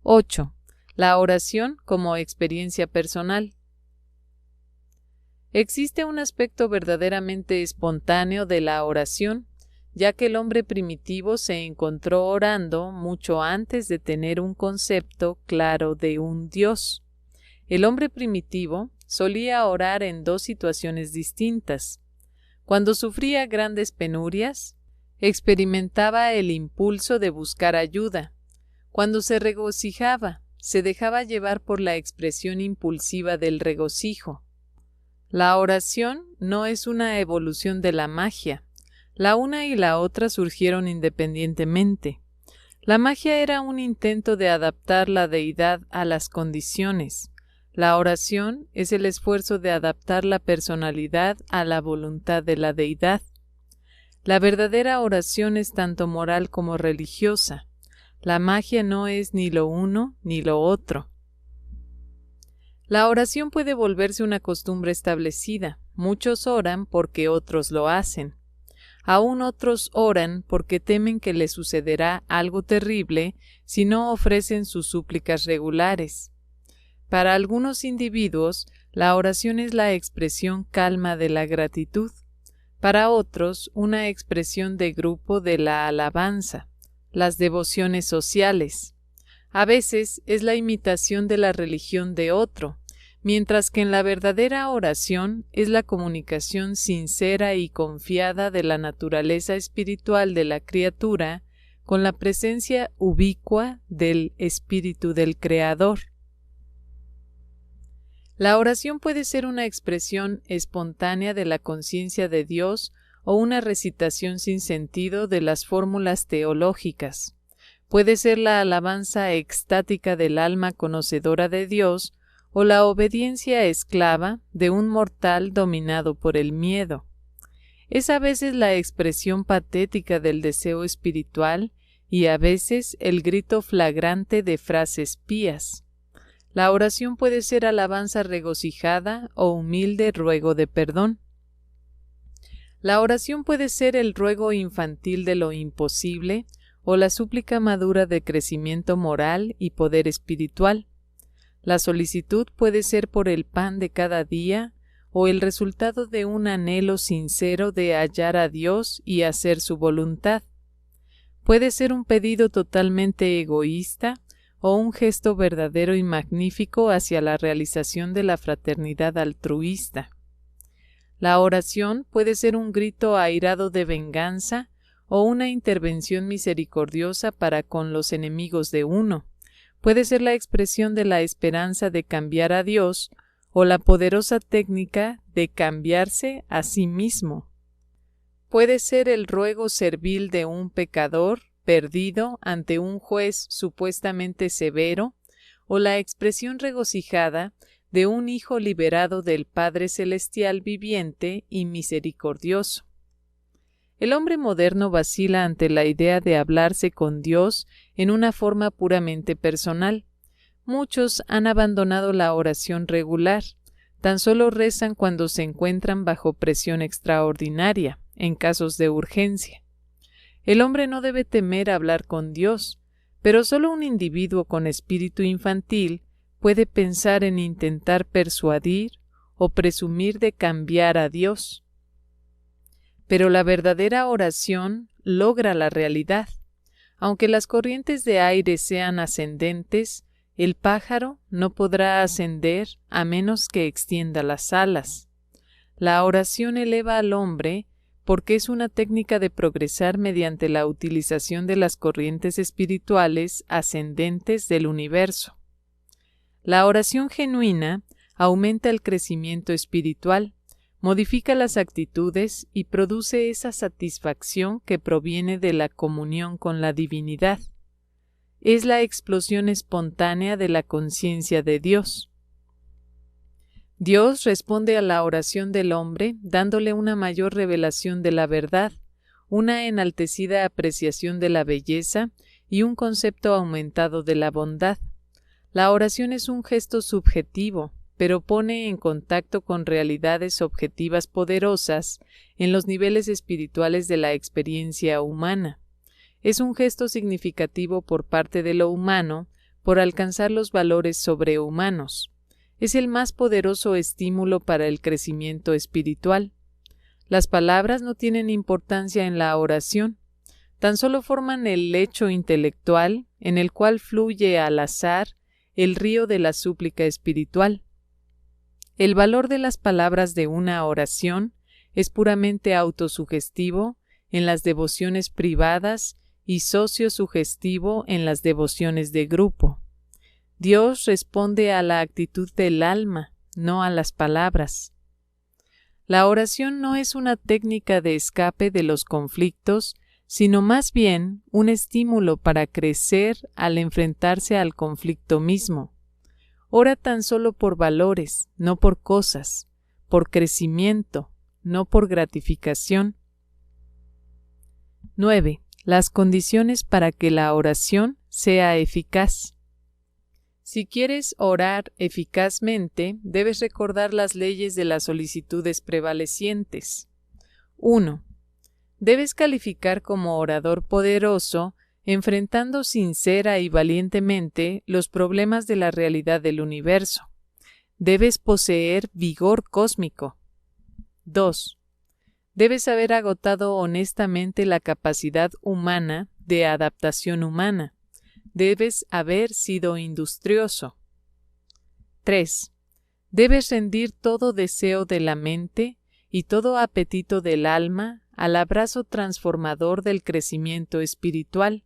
[SPEAKER 1] 8. La oración como experiencia personal. Existe un aspecto verdaderamente espontáneo de la oración, ya que el hombre primitivo se encontró orando mucho antes de tener un concepto claro de un Dios. El hombre primitivo solía orar en dos situaciones distintas. Cuando sufría grandes penurias, experimentaba el impulso de buscar ayuda. Cuando se regocijaba, se dejaba llevar por la expresión impulsiva del regocijo. La oración no es una evolución de la magia. La una y la otra surgieron independientemente. La magia era un intento de adaptar la deidad a las condiciones. La oración es el esfuerzo de adaptar la personalidad a la voluntad de la deidad. La verdadera oración es tanto moral como religiosa. La magia no es ni lo uno ni lo otro. La oración puede volverse una costumbre establecida. Muchos oran porque otros lo hacen. Aún otros oran porque temen que les sucederá algo terrible si no ofrecen sus súplicas regulares. Para algunos individuos, la oración es la expresión calma de la gratitud. Para otros, una expresión de grupo de la alabanza, las devociones sociales. A veces es la imitación de la religión de otro, mientras que en la verdadera oración es la comunicación sincera y confiada de la naturaleza espiritual de la criatura con la presencia ubicua del Espíritu del Creador. La oración puede ser una expresión espontánea de la conciencia de Dios o una recitación sin sentido de las fórmulas teológicas. Puede ser la alabanza extática del alma conocedora de Dios o la obediencia esclava de un mortal dominado por el miedo. Es a veces la expresión patética del deseo espiritual y a veces el grito flagrante de frases pías. La oración puede ser alabanza regocijada o humilde ruego de perdón. La oración puede ser el ruego infantil de lo imposible o la súplica madura de crecimiento moral y poder espiritual. La solicitud puede ser por el pan de cada día o el resultado de un anhelo sincero de hallar a Dios y hacer su voluntad. Puede ser un pedido totalmente egoísta o un gesto verdadero y magnífico hacia la realización de la fraternidad altruista. La oración puede ser un grito airado de venganza o una intervención misericordiosa para con los enemigos de uno. Puede ser la expresión de la esperanza de cambiar a Dios o la poderosa técnica de cambiarse a sí mismo. Puede ser el ruego servil de un pecador perdido ante un juez supuestamente severo o la expresión regocijada de un hijo liberado del Padre Celestial viviente y misericordioso. El hombre moderno vacila ante la idea de hablarse con Dios en una forma puramente personal. Muchos han abandonado la oración regular, tan solo rezan cuando se encuentran bajo presión extraordinaria, en casos de urgencia. El hombre no debe temer hablar con Dios, pero solo un individuo con espíritu infantil puede pensar en intentar persuadir o presumir de cambiar a Dios. Pero la verdadera oración logra la realidad. Aunque las corrientes de aire sean ascendentes, el pájaro no podrá ascender a menos que extienda las alas. La oración eleva al hombre porque es una técnica de progresar mediante la utilización de las corrientes espirituales ascendentes del universo. La oración genuina aumenta el crecimiento espiritual, modifica las actitudes y produce esa satisfacción que proviene de la comunión con la divinidad. Es la explosión espontánea de la conciencia de Dios. Dios responde a la oración del hombre dándole una mayor revelación de la verdad, una enaltecida apreciación de la belleza y un concepto aumentado de la bondad. La oración es un gesto subjetivo, pero pone en contacto con realidades objetivas poderosas en los niveles espirituales de la experiencia humana. Es un gesto significativo por parte de lo humano por alcanzar los valores sobrehumanos. Es el más poderoso estímulo para el crecimiento espiritual. Las palabras no tienen importancia en la oración, tan solo forman el lecho intelectual en el cual fluye al azar el río de la súplica espiritual. El valor de las palabras de una oración es puramente autosugestivo en las devociones privadas y sociosugestivo en las devociones de grupo. Dios responde a la actitud del alma, no a las palabras. La oración no es una técnica de escape de los conflictos, sino más bien un estímulo para crecer al enfrentarse al conflicto mismo. Ora tan solo por valores, no por cosas, por crecimiento, no por gratificación. 9. Las condiciones para que la oración sea eficaz. Si quieres orar eficazmente, debes recordar las leyes de las solicitudes prevalecientes. 1. Debes calificar como orador poderoso, enfrentando sincera y valientemente los problemas de la realidad del universo. Debes poseer vigor cósmico. 2. Debes haber agotado honestamente la capacidad humana de adaptación humana. Debes haber sido industrioso. 3. Debes rendir todo deseo de la mente y todo apetito del alma al abrazo transformador del crecimiento espiritual.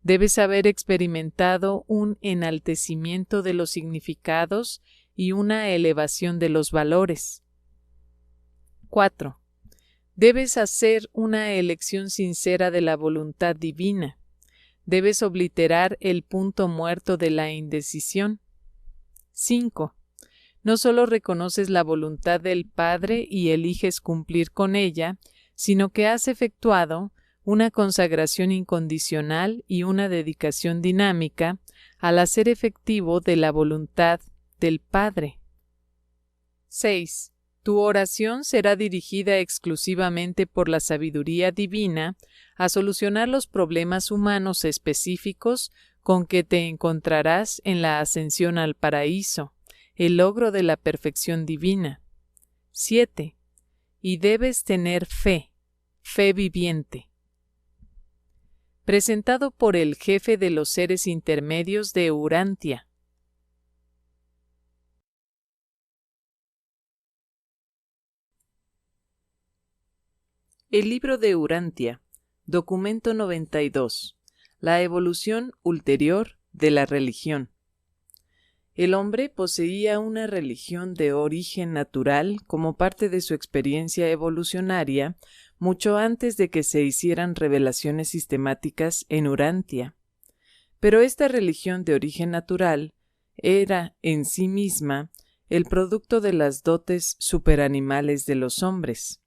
[SPEAKER 1] Debes haber experimentado un enaltecimiento de los significados y una elevación de los valores. 4. Debes hacer una elección sincera de la voluntad divina. Debes obliterar el punto muerto de la indecisión. 5. No solo reconoces la voluntad del Padre y eliges cumplir con ella, sino que has efectuado una consagración incondicional y una dedicación dinámica al hacer efectivo de la voluntad del Padre. 6. Tu oración será dirigida exclusivamente por la sabiduría divina a solucionar los problemas humanos específicos con que te encontrarás en la ascensión al paraíso, el logro de la perfección divina. 7. Y debes tener fe viviente. Presentado por el jefe de los seres intermedios de Urantia. El libro de Urantia, documento 92. La evolución ulterior de la religión. El hombre poseía una religión de origen natural como parte de su experiencia evolucionaria mucho antes de que se hicieran revelaciones sistemáticas en Urantia. Pero esta religión de origen natural era, en sí misma, el producto de las dotes superanimales de los hombres.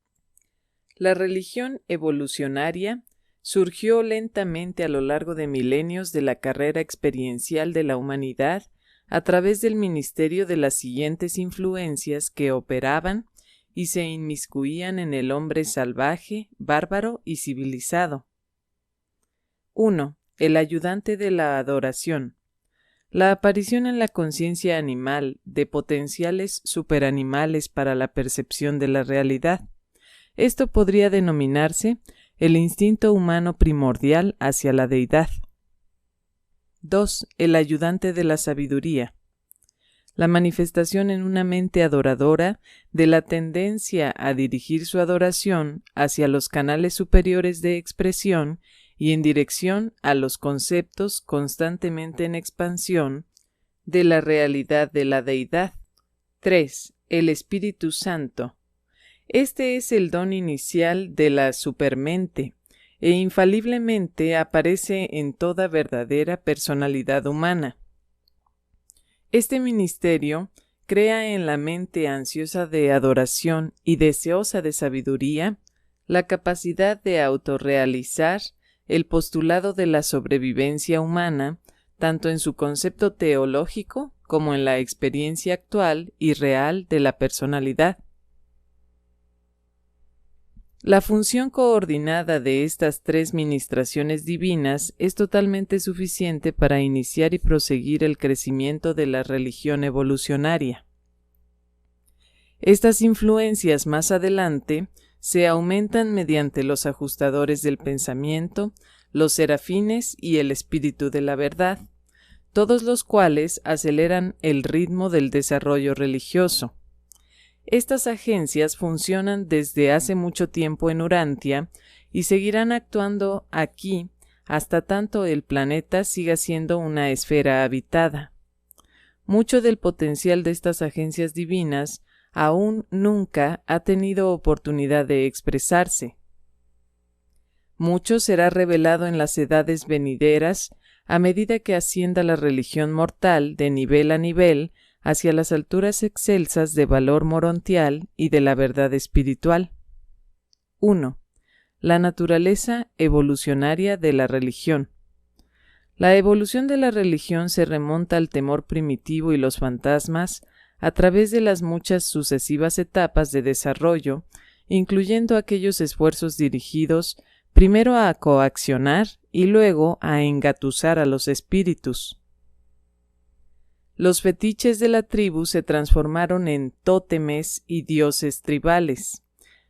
[SPEAKER 1] La religión evolucionaria surgió lentamente a lo largo de milenios de la carrera experiencial de la humanidad a través del ministerio de las siguientes influencias que operaban y se inmiscuían en el hombre salvaje, bárbaro y civilizado. 1. El ayudante de la adoración. La aparición en la conciencia animal de potenciales superanimales para la percepción de la realidad. Esto podría denominarse el instinto humano primordial hacia la deidad. 2. El ayudante de la sabiduría. La manifestación en una mente adoradora de la tendencia a dirigir su adoración hacia los canales superiores de expresión y en dirección a los conceptos constantemente en expansión de la realidad de la deidad. 3. El Espíritu Santo. Este es el don inicial de la supermente e infaliblemente aparece en toda verdadera personalidad humana. Este ministerio crea en la mente ansiosa de adoración y deseosa de sabiduría la capacidad de autorrealizar el postulado de la sobrevivencia humana, tanto en su concepto teológico como en la experiencia actual y real de la personalidad. La función coordinada de estas tres ministraciones divinas es totalmente suficiente para iniciar y proseguir el crecimiento de la religión evolucionaria. Estas influencias más adelante se aumentan mediante los ajustadores del pensamiento, los serafines y el espíritu de la verdad, todos los cuales aceleran el ritmo del desarrollo religioso. Estas agencias funcionan desde hace mucho tiempo en Urantia y seguirán actuando aquí hasta tanto el planeta siga siendo una esfera habitada. Mucho del potencial de estas agencias divinas aún nunca ha tenido oportunidad de expresarse. Mucho será revelado en las edades venideras a medida que ascienda la religión mortal de nivel a nivel hacia las alturas excelsas de valor morontial y de la verdad espiritual. 1. La naturaleza evolucionaria de la religión. La evolución de la religión se remonta al temor primitivo y los fantasmas a través de las muchas sucesivas etapas de desarrollo, incluyendo aquellos esfuerzos dirigidos primero a coaccionar y luego a engatusar a los espíritus. Los fetiches de la tribu se transformaron en tótemes y dioses tribales.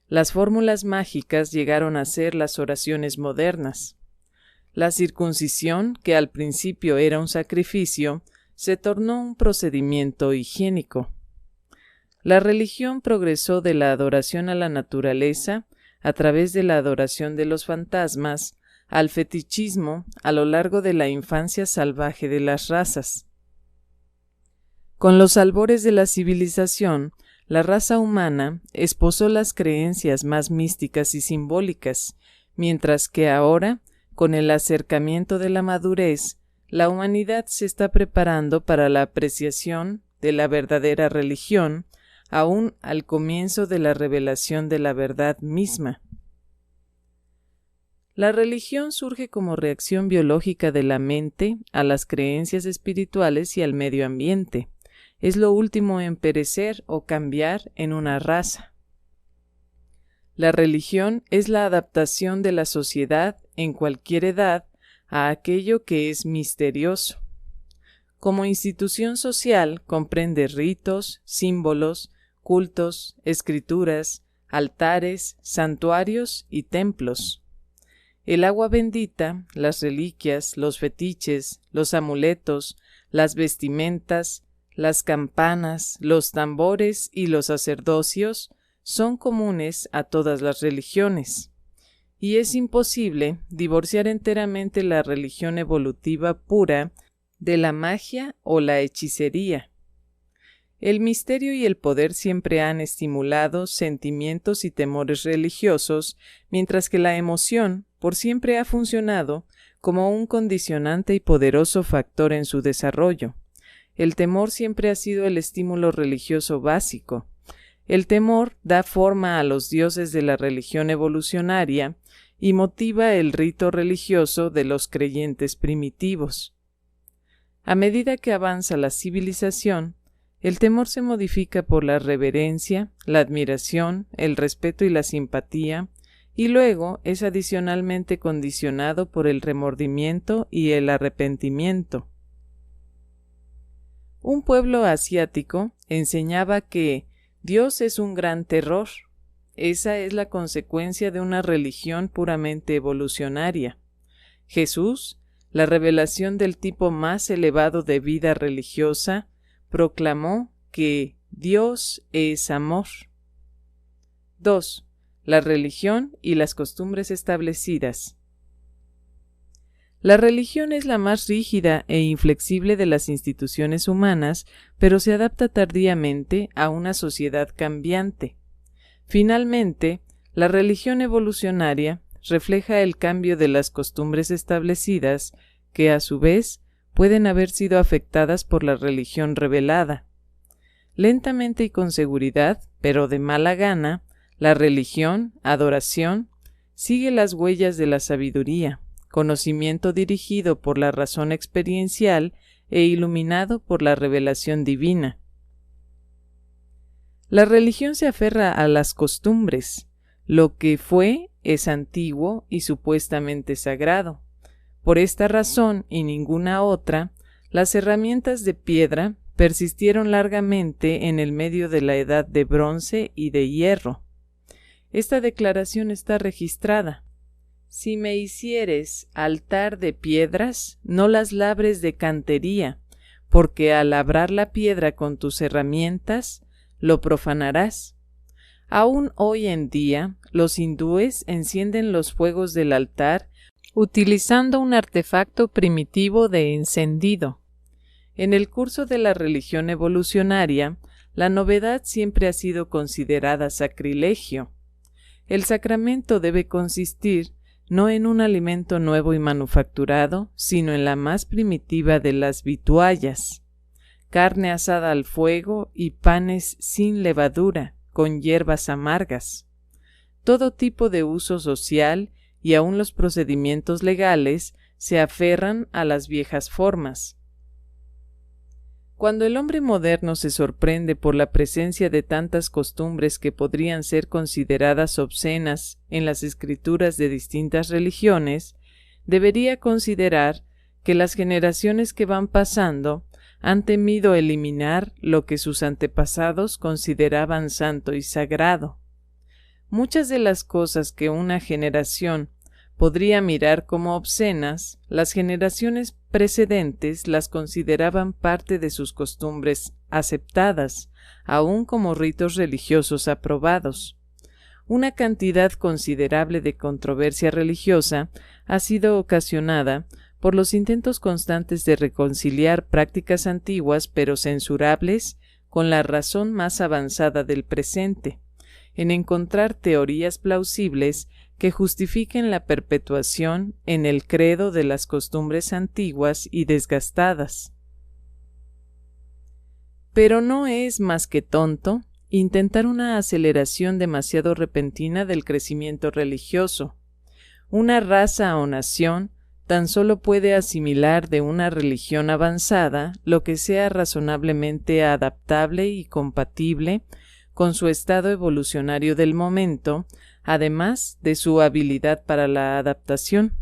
[SPEAKER 1] Las fórmulas mágicas llegaron a ser las oraciones modernas. La circuncisión, que al principio era un sacrificio, se tornó un procedimiento higiénico. La religión progresó de la adoración a la naturaleza, a través de la adoración de los fantasmas, al fetichismo a lo largo de la infancia salvaje de las razas. Con los albores de la civilización, la raza humana esposó las creencias más místicas y simbólicas, mientras que ahora, con el acercamiento de la madurez, la humanidad se está preparando para la apreciación de la verdadera religión, aún al comienzo de la revelación de la verdad misma. La religión surge como reacción biológica de la mente a las creencias espirituales y al medio ambiente. Es lo último en perecer o cambiar en una raza. La religión es la adaptación de la sociedad en cualquier edad a aquello que es misterioso. Como institución social comprende ritos, símbolos, cultos, escrituras, altares, santuarios y templos. El agua bendita, las reliquias, los fetiches, los amuletos, las vestimentas, las campanas, los tambores y los sacerdocios son comunes a todas las religiones, y es imposible divorciar enteramente la religión evolutiva pura de la magia o la hechicería. El misterio y el poder siempre han estimulado sentimientos y temores religiosos, mientras que la emoción por siempre ha funcionado como un condicionante y poderoso factor en su desarrollo. El temor siempre ha sido el estímulo religioso básico. El temor da forma a los dioses de la religión evolucionaria y motiva el rito religioso de los creyentes primitivos. A medida que avanza la civilización, el temor se modifica por la reverencia, la admiración, el respeto y la simpatía, y luego es adicionalmente condicionado por el remordimiento y el arrepentimiento. Un pueblo asiático enseñaba que Dios es un gran terror. Esa es la consecuencia de una religión puramente evolucionaria. Jesús, la revelación del tipo más elevado de vida religiosa, proclamó que Dios es amor. 2. La religión y las costumbres establecidas. La religión es la más rígida e inflexible de las instituciones humanas, pero se adapta tardíamente a una sociedad cambiante. Finalmente, la religión evolucionaria refleja el cambio de las costumbres establecidas, que a su vez pueden haber sido afectadas por la religión revelada. Lentamente y con seguridad, pero de mala gana, la religión, adoración, sigue las huellas de la sabiduría, conocimiento dirigido por la razón experiencial e iluminado por la revelación divina. La religión se aferra a las costumbres. Lo que fue es antiguo y supuestamente sagrado. Por esta razón y ninguna otra, las herramientas de piedra persistieron largamente en el medio de la edad de bronce y de hierro. Esta declaración está registrada. Si me hicieres altar de piedras, no las labres de cantería, porque al labrar la piedra con tus herramientas, lo profanarás. Aún hoy en día, los hindúes encienden los fuegos del altar utilizando un artefacto primitivo de encendido. En el curso de la religión evolucionaria, la novedad siempre ha sido considerada sacrilegio. El sacramento debe consistir no en un alimento nuevo y manufacturado, sino en la más primitiva de las vituallas, carne asada al fuego y panes sin levadura, con hierbas amargas. Todo tipo de uso social y aun los procedimientos legales se aferran a las viejas formas. Cuando el hombre moderno se sorprende por la presencia de tantas costumbres que podrían ser consideradas obscenas en las escrituras de distintas religiones, debería considerar que las generaciones que van pasando han temido eliminar lo que sus antepasados consideraban santo y sagrado. Muchas de las cosas que una generación podría mirar como obscenas, las generaciones precedentes las consideraban parte de sus costumbres aceptadas, aun como ritos religiosos aprobados. Una cantidad considerable de controversia religiosa ha sido ocasionada por los intentos constantes de reconciliar prácticas antiguas pero censurables con la razón más avanzada del presente, en encontrar teorías plausibles que justifiquen la perpetuación en el credo de las costumbres antiguas y desgastadas. Pero no es más que tonto intentar una aceleración demasiado repentina del crecimiento religioso. Una raza o nación tan solo puede asimilar de una religión avanzada lo que sea razonablemente adaptable y compatible con su estado evolucionario del momento, además de su habilidad para la adaptación.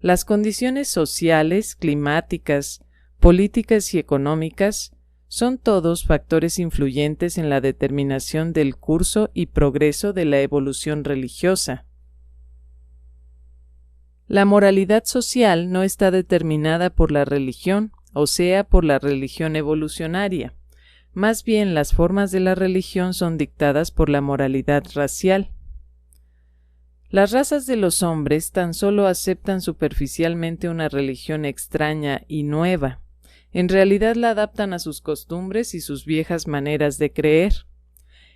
[SPEAKER 1] Las condiciones sociales, climáticas, políticas y económicas son todos factores influyentes en la determinación del curso y progreso de la evolución religiosa. La moralidad social no está determinada por la religión, o sea, por la religión evolucionaria. Más bien, las formas de la religión son dictadas por la moralidad racial. Las razas de los hombres tan solo aceptan superficialmente una religión extraña y nueva. En realidad la adaptan a sus costumbres y sus viejas maneras de creer.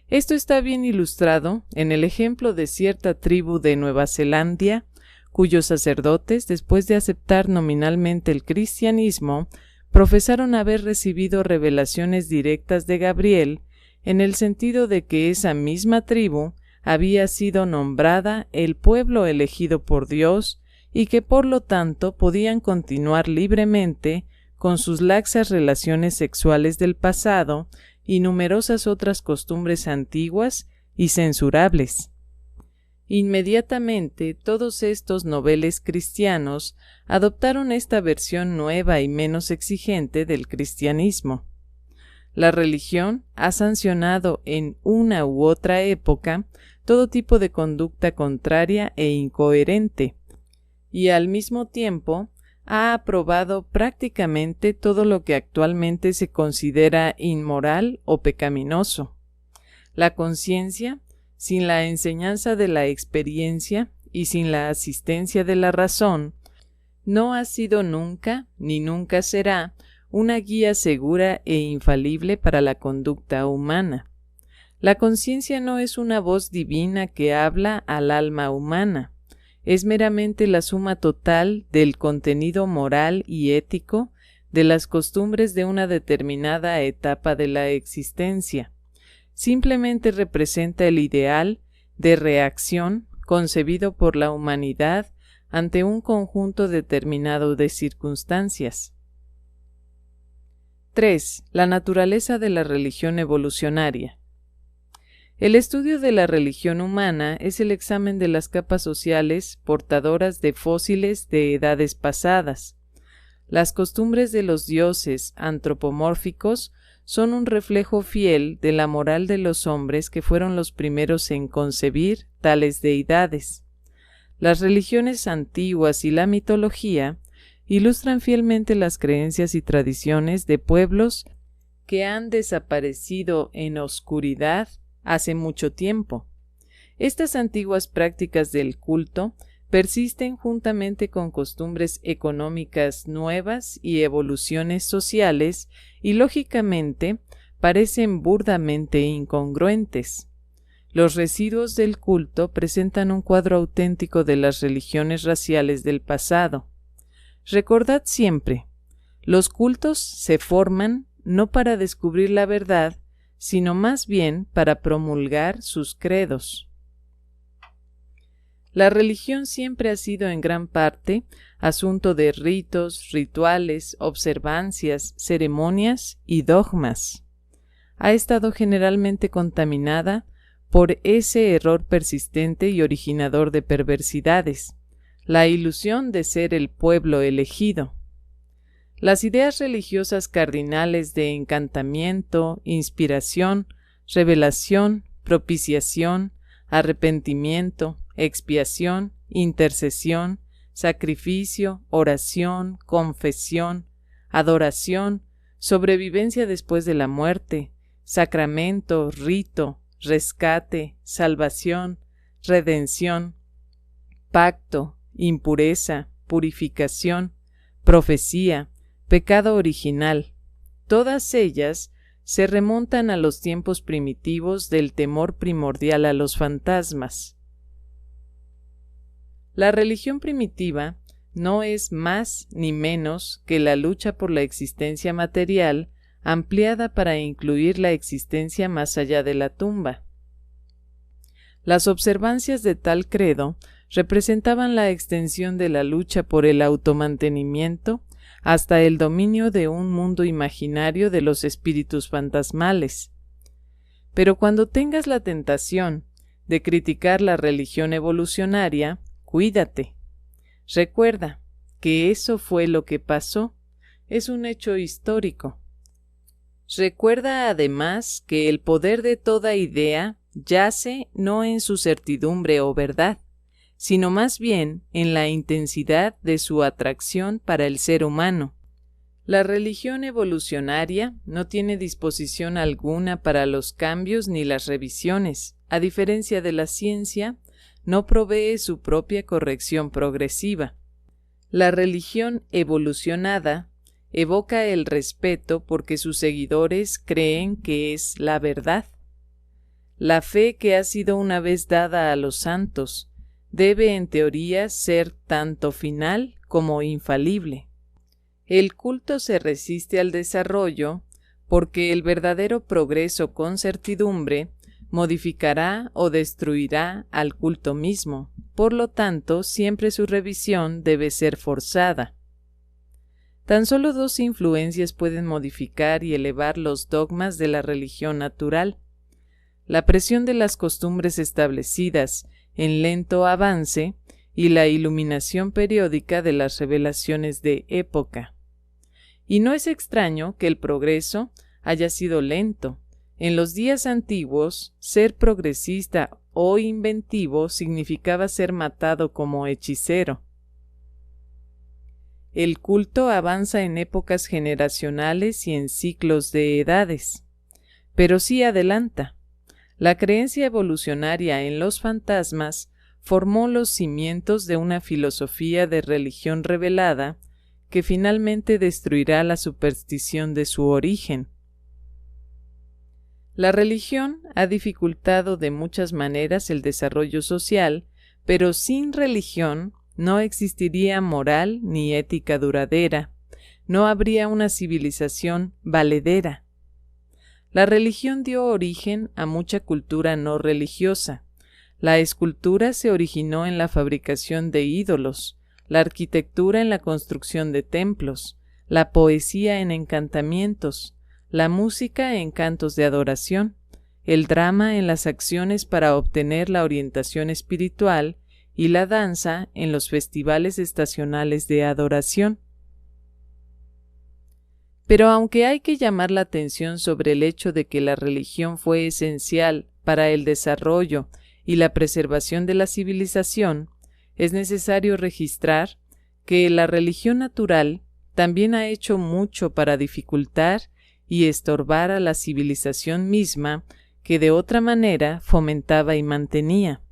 [SPEAKER 1] Esto está bien ilustrado en el ejemplo de cierta tribu de Nueva Zelanda, cuyos sacerdotes, después de aceptar nominalmente el cristianismo, profesaron haber recibido revelaciones directas de Gabriel en el sentido de que esa misma tribu había sido nombrada el pueblo elegido por Dios y que por lo tanto podían continuar libremente con sus laxas relaciones sexuales del pasado y numerosas otras costumbres antiguas y censurables. Inmediatamente todos estos noveles cristianos adoptaron esta versión nueva y menos exigente del cristianismo. La religión ha sancionado en una u otra época todo tipo de conducta contraria e incoherente, y al mismo tiempo ha aprobado prácticamente todo lo que actualmente se considera inmoral o pecaminoso. La conciencia, sin la enseñanza de la experiencia y sin la asistencia de la razón, no ha sido nunca ni nunca será una guía segura e infalible para la conducta humana. La conciencia no es una voz divina que habla al alma humana, es meramente la suma total del contenido moral y ético de las costumbres de una determinada etapa de la existencia. Simplemente representa el ideal de reacción concebido por la humanidad ante un conjunto determinado de circunstancias. 3. La naturaleza de la religión evolucionaria. El estudio de la religión humana es el examen de las capas sociales portadoras de fósiles de edades pasadas. Las costumbres de los dioses antropomórficos son un reflejo fiel de la moral de los hombres que fueron los primeros en concebir tales deidades. Las religiones antiguas y la mitología ilustran fielmente las creencias y tradiciones de pueblos que han desaparecido en oscuridad hace mucho tiempo. Estas antiguas prácticas del culto persisten juntamente con costumbres económicas nuevas y evoluciones sociales y, lógicamente, parecen burdamente incongruentes. Los residuos del culto presentan un cuadro auténtico de las religiones raciales del pasado. Recordad siempre, los cultos se forman no para descubrir la verdad, sino más bien para promulgar sus credos. La religión siempre ha sido en gran parte asunto de ritos, rituales, observancias, ceremonias y dogmas. Ha estado generalmente contaminada por ese error persistente y originador de perversidades, la ilusión de ser el pueblo elegido. Las ideas religiosas cardinales de encantamiento, inspiración, revelación, propiciación, arrepentimiento, expiación, intercesión, sacrificio, oración, confesión, adoración, sobrevivencia después de la muerte, sacramento, rito, rescate, salvación, redención, pacto, impureza, purificación, profecía, pecado original, todas ellas se remontan a los tiempos primitivos del temor primordial a los fantasmas. La religión primitiva no es más ni menos que la lucha por la existencia material ampliada para incluir la existencia más allá de la tumba. Las observancias de tal credo representaban la extensión de la lucha por el automantenimiento hasta el dominio de un mundo imaginario de los espíritus fantasmales. Pero cuando tengas la tentación de criticar la religión evolucionaria, cuídate. Recuerda que eso fue lo que pasó, es un hecho histórico. Recuerda además que el poder de toda idea yace no en su certidumbre o verdad, sino más bien en la intensidad de su atracción para el ser humano. La religión evolucionaria no tiene disposición alguna para los cambios ni las revisiones. A diferencia de la ciencia, no provee su propia corrección progresiva. La religión evolucionada evoca el respeto porque sus seguidores creen que es la verdad. La fe que ha sido una vez dada a los santos debe en teoría ser tanto final como infalible. El culto se resiste al desarrollo porque el verdadero progreso con certidumbre modificará o destruirá al culto mismo, por lo tanto, siempre su revisión debe ser forzada. Tan solo dos influencias pueden modificar y elevar los dogmas de la religión natural: la presión de las costumbres establecidas en lento avance y la iluminación periódica de las revelaciones de época. Y no es extraño que el progreso haya sido lento. En los días antiguos, ser progresista o inventivo significaba ser matado como hechicero. El culto avanza en épocas generacionales y en ciclos de edades, pero sí adelanta. La creencia evolucionaria en los fantasmas formó los cimientos de una filosofía de religión revelada que finalmente destruirá la superstición de su origen. La religión ha dificultado de muchas maneras el desarrollo social, pero sin religión no existiría moral ni ética duradera, no habría una civilización valedera. La religión dio origen a mucha cultura no religiosa. La escultura se originó en la fabricación de ídolos, la arquitectura en la construcción de templos, la poesía en encantamientos, la música en cantos de adoración, el drama en las acciones para obtener la orientación espiritual y la danza en los festivales estacionales de adoración. Pero aunque hay que llamar la atención sobre el hecho de que la religión fue esencial para el desarrollo y la preservación de la civilización, es necesario registrar que la religión natural también ha hecho mucho para dificultar y estorbar a la civilización misma que de otra manera fomentaba y mantenía.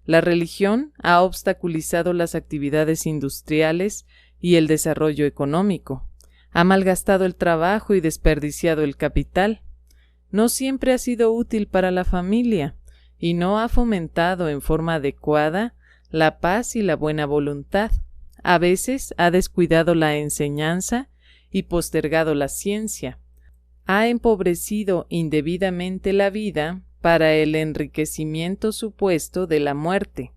[SPEAKER 1] La religión ha obstaculizado las actividades industriales y el desarrollo económico, ha malgastado el trabajo y desperdiciado el capital. No siempre ha sido útil para la familia y no ha fomentado en forma adecuada la paz y la buena voluntad. A veces ha descuidado la enseñanza y postergado la ciencia. Ha empobrecido indebidamente la vida para el enriquecimiento supuesto de la muerte.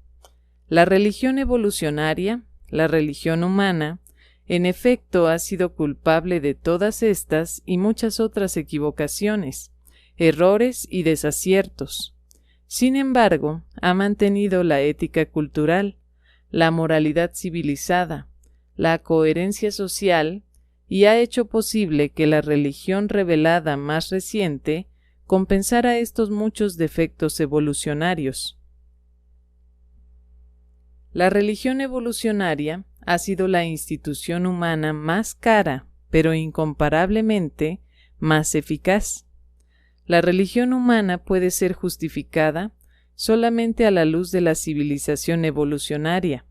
[SPEAKER 1] La religión evolucionaria, la religión humana, en efecto ha sido culpable de todas estas y muchas otras equivocaciones, errores y desaciertos. Sin embargo, ha mantenido la ética cultural, la moralidad civilizada, la coherencia social y ha hecho posible que la religión revelada más reciente compensara estos muchos defectos evolucionarios. La religión evolucionaria ha sido la institución humana más cara, pero incomparablemente más eficaz. La religión humana puede ser justificada solamente a la luz de la civilización evolucionaria.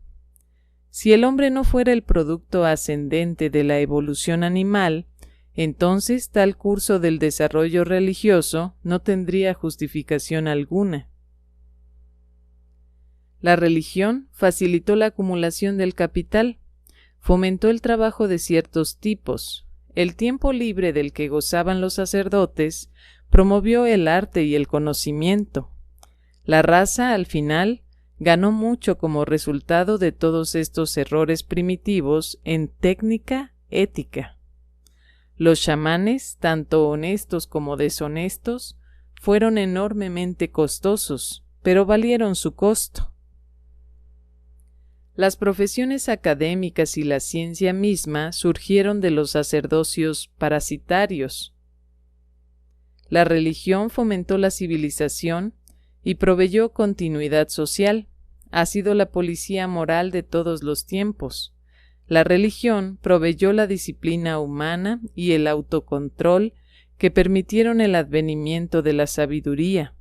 [SPEAKER 1] Si el hombre no fuera el producto ascendente de la evolución animal, entonces tal curso del desarrollo religioso no tendría justificación alguna. La religión facilitó la acumulación del capital, fomentó el trabajo de ciertos tipos, el tiempo libre del que gozaban los sacerdotes, promovió el arte y el conocimiento. La raza, al final, ganó mucho como resultado de todos estos errores primitivos en técnica ética. Los chamanes, tanto honestos como deshonestos, fueron enormemente costosos, pero valieron su costo. Las profesiones académicas y la ciencia misma surgieron de los sacerdocios parasitarios. La religión fomentó la civilización y proveyó continuidad social. Ha sido la policía moral de todos los tiempos. La religión proveyó la disciplina humana y el autocontrol que permitieron el advenimiento de la sabiduría.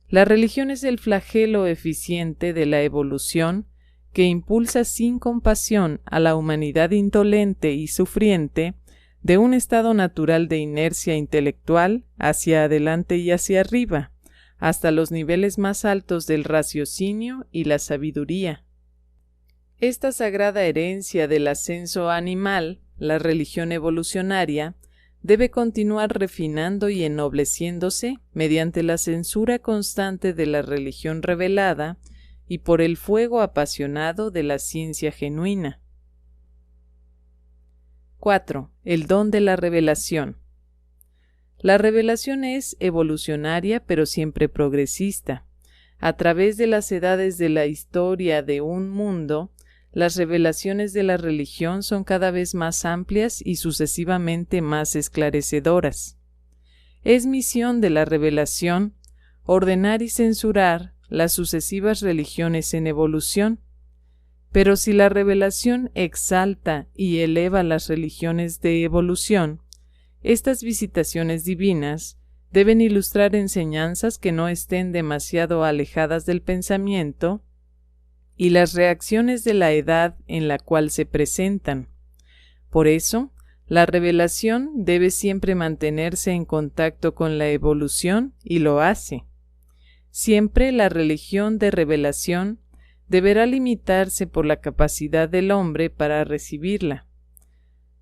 [SPEAKER 1] La religión es el flagelo eficiente de la evolución que impulsa sin compasión a la humanidad indolente y sufriente de un estado natural de inercia intelectual hacia adelante y hacia arriba, hasta los niveles más altos del raciocinio y la sabiduría. Esta sagrada herencia del ascenso animal, la religión evolucionaria, debe continuar refinando y ennobleciéndose mediante la censura constante de la religión revelada y por el fuego apasionado de la ciencia genuina. 4. El don de la revelación. La revelación es evolucionaria pero siempre progresista. A través de las edades de la historia de un mundo, las revelaciones de la religión son cada vez más amplias y sucesivamente más esclarecedoras. Es misión de la revelación ordenar y censurar las sucesivas religiones en evolución, pero si la revelación exalta y eleva las religiones de evolución, estas visitaciones divinas deben ilustrar enseñanzas que no estén demasiado alejadas del pensamiento y las reacciones de la edad en la cual se presentan. Por eso, la revelación debe siempre mantenerse en contacto con la evolución y lo hace. Siempre la religión de revelación deberá limitarse por la capacidad del hombre para recibirla.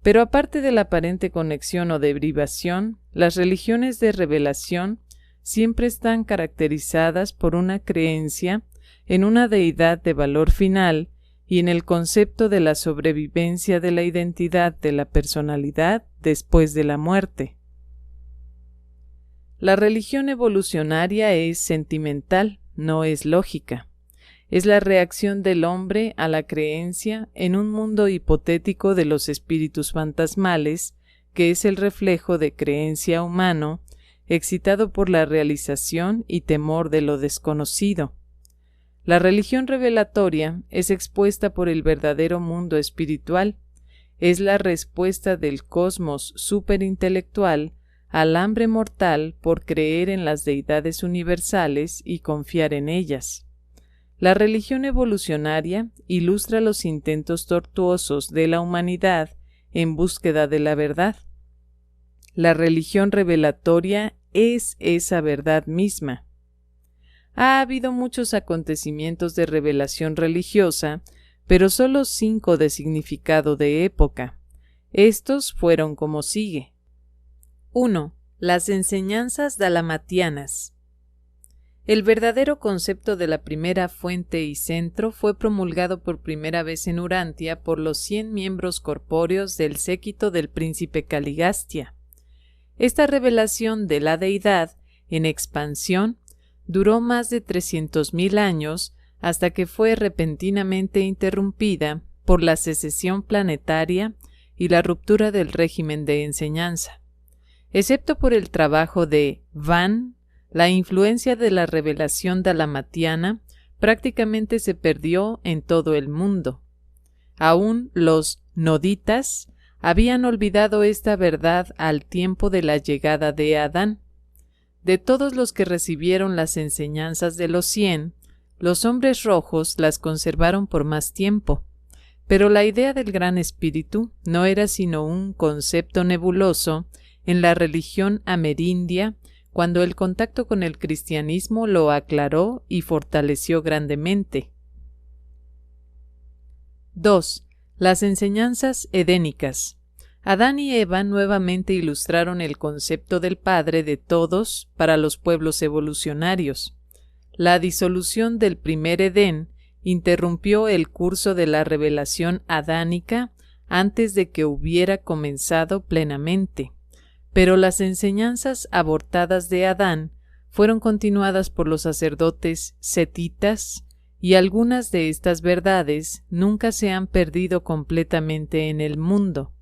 [SPEAKER 1] Pero aparte de la aparente conexión o derivación, las religiones de revelación siempre están caracterizadas por una creencia en una deidad de valor final y en el concepto de la sobrevivencia de la identidad de la personalidad después de la muerte. La religión evolucionaria es sentimental, no es lógica. Es la reacción del hombre a la creencia en un mundo hipotético de los espíritus fantasmales, que es el reflejo de creencia humano, excitado por la realización y temor de lo desconocido. La religión revelatoria es expuesta por el verdadero mundo espiritual, es la respuesta del cosmos superintelectual al hambre mortal por creer en las deidades universales y confiar en ellas. La religión evolucionaria ilustra los intentos tortuosos de la humanidad en búsqueda de la verdad. La religión revelatoria es esa verdad misma. Ha habido muchos acontecimientos de revelación religiosa, pero solo 5 de significado de época. Estos fueron como sigue. 1. Las enseñanzas dalamatianas. El verdadero concepto de la primera fuente y centro fue promulgado por primera vez en Urantia por los 100 miembros corpóreos del séquito del príncipe Caligastia. Esta revelación de la deidad, en expansión, duró más de 300.000 años hasta que fue repentinamente interrumpida por la secesión planetaria y la ruptura del régimen de enseñanza. Excepto por el trabajo de Van, la influencia de la revelación dalamatiana prácticamente se perdió en todo el mundo. Aún los noditas habían olvidado esta verdad al tiempo de la llegada de Adán. De todos los que recibieron las enseñanzas de los 100, los hombres rojos las conservaron por más tiempo, pero la idea del Gran Espíritu no era sino un concepto nebuloso en la religión amerindia, cuando el contacto con el cristianismo lo aclaró y fortaleció grandemente. 2. Las enseñanzas edénicas. Adán y Eva nuevamente ilustraron el concepto del Padre de todos para los pueblos evolucionarios. La disolución del primer Edén interrumpió el curso de la revelación adánica antes de que hubiera comenzado plenamente, pero las enseñanzas abortadas de Adán fueron continuadas por los sacerdotes setitas, y algunas de estas verdades nunca se han perdido completamente en el mundo.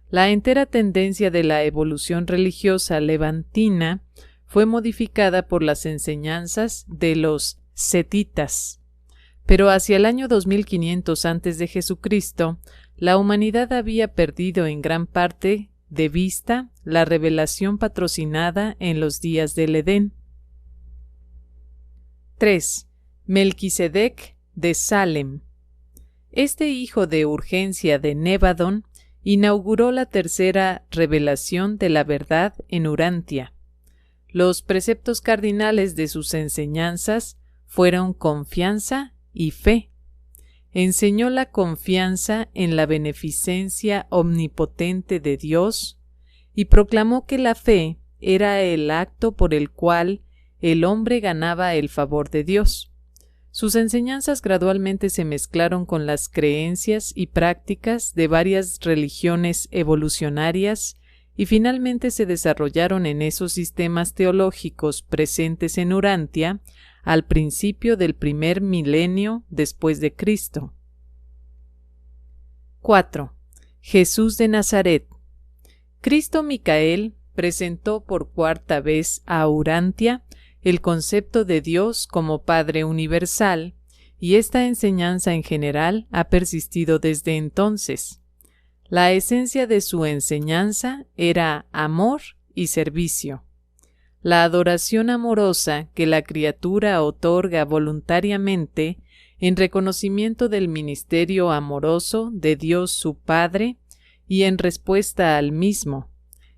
[SPEAKER 1] La entera tendencia de la evolución religiosa levantina fue modificada por las enseñanzas de los setitas. Pero hacia el año 2500 a.C., la humanidad había perdido en gran parte de vista la revelación patrocinada en los días del Edén. 3. Melquisedec de Salem. Este hijo de urgencia de Nebadón inauguró la tercera revelación de la verdad en Urantia. Los preceptos cardinales de sus enseñanzas fueron confianza y fe. Enseñó la confianza en la beneficencia omnipotente de Dios y proclamó que la fe era el acto por el cual el hombre ganaba el favor de Dios. Sus enseñanzas gradualmente se mezclaron con las creencias y prácticas de varias religiones evolucionarias y finalmente se desarrollaron en esos sistemas teológicos presentes en Urantia al principio del primer milenio después de Cristo. 4. Jesús de Nazaret. Cristo Micael presentó por cuarta vez a Urantia el concepto de Dios como Padre universal, y esta enseñanza en general ha persistido desde entonces. La esencia de su enseñanza era amor y servicio. La adoración amorosa que la criatura otorga voluntariamente en reconocimiento del ministerio amoroso de Dios su Padre y en respuesta al mismo.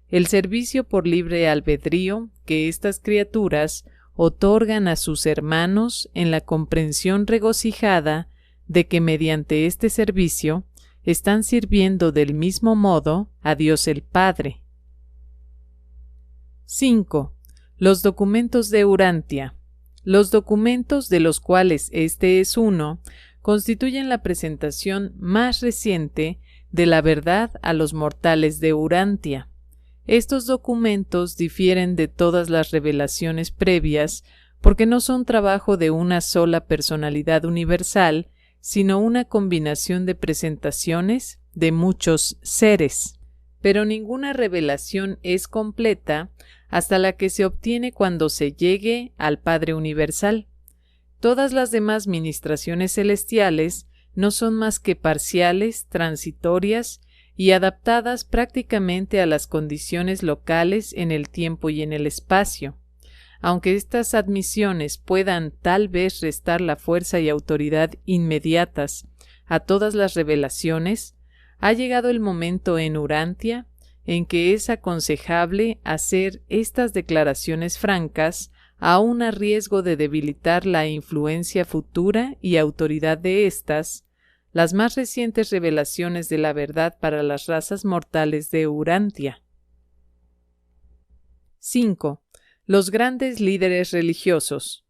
[SPEAKER 1] El servicio por libre albedrío que estas criaturas otorgan a sus hermanos en la comprensión regocijada de que mediante este servicio están sirviendo del mismo modo a Dios el Padre. 5. Los documentos de Urantia. Los documentos, de los cuales este es uno, constituyen la presentación más reciente de la verdad a los mortales de Urantia. Estos documentos difieren de todas las revelaciones previas porque no son trabajo de una sola personalidad universal, sino una combinación de presentaciones de muchos seres. Pero ninguna revelación es completa hasta la que se obtiene cuando se llegue al Padre Universal. Todas las demás ministraciones celestiales no son más que parciales, transitorias y adaptadas prácticamente a las condiciones locales en el tiempo y en el espacio. Aunque estas admisiones puedan tal vez restar la fuerza y autoridad inmediatas a todas las revelaciones, ha llegado el momento en Urantia en que es aconsejable hacer estas declaraciones francas, aun a riesgo de debilitar la influencia futura y autoridad de estas, las más recientes revelaciones de la verdad para las razas mortales de Urantia. 5. Los grandes líderes religiosos.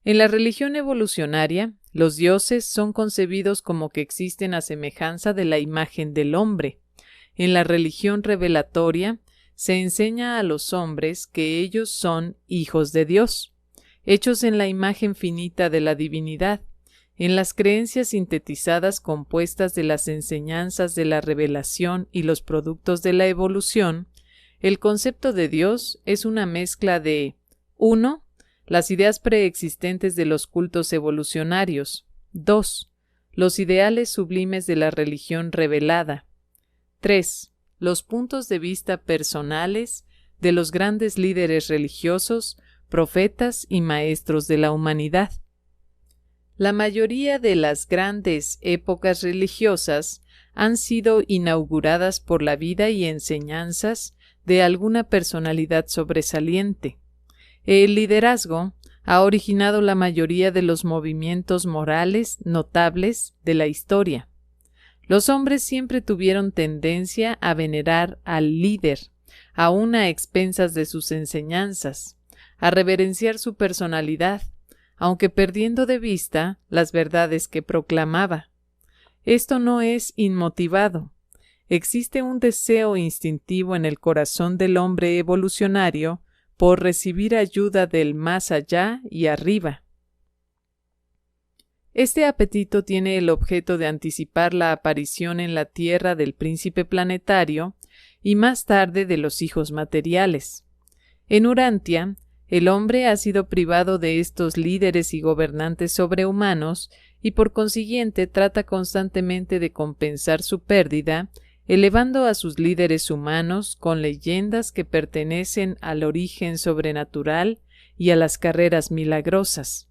[SPEAKER 1] En la religión evolucionaria, los dioses son concebidos como que existen a semejanza de la imagen del hombre. En la religión revelatoria, se enseña a los hombres que ellos son hijos de Dios, hechos en la imagen finita de la divinidad. En las creencias sintetizadas compuestas de las enseñanzas de la revelación y los productos de la evolución, el concepto de Dios es una mezcla de 1. Las ideas preexistentes de los cultos evolucionarios. 2. Los ideales sublimes de la religión revelada. 3. Los puntos de vista personales de los grandes líderes religiosos, profetas y maestros de la humanidad. La mayoría de las grandes épocas religiosas han sido inauguradas por la vida y enseñanzas de alguna personalidad sobresaliente. El liderazgo ha originado la mayoría de los movimientos morales notables de la historia. Los hombres siempre tuvieron tendencia a venerar al líder, aun a expensas de sus enseñanzas, a reverenciar su personalidad, aunque perdiendo de vista las verdades que proclamaba. Esto no es inmotivado. Existe un deseo instintivo en el corazón del hombre evolucionario por recibir ayuda del más allá y arriba. Este apetito tiene el objeto de anticipar la aparición en la Tierra del príncipe planetario y más tarde de los hijos materiales. En Urantia, el hombre ha sido privado de estos líderes y gobernantes sobrehumanos y por consiguiente trata constantemente de compensar su pérdida, elevando a sus líderes humanos con leyendas que pertenecen al origen sobrenatural y a las carreras milagrosas.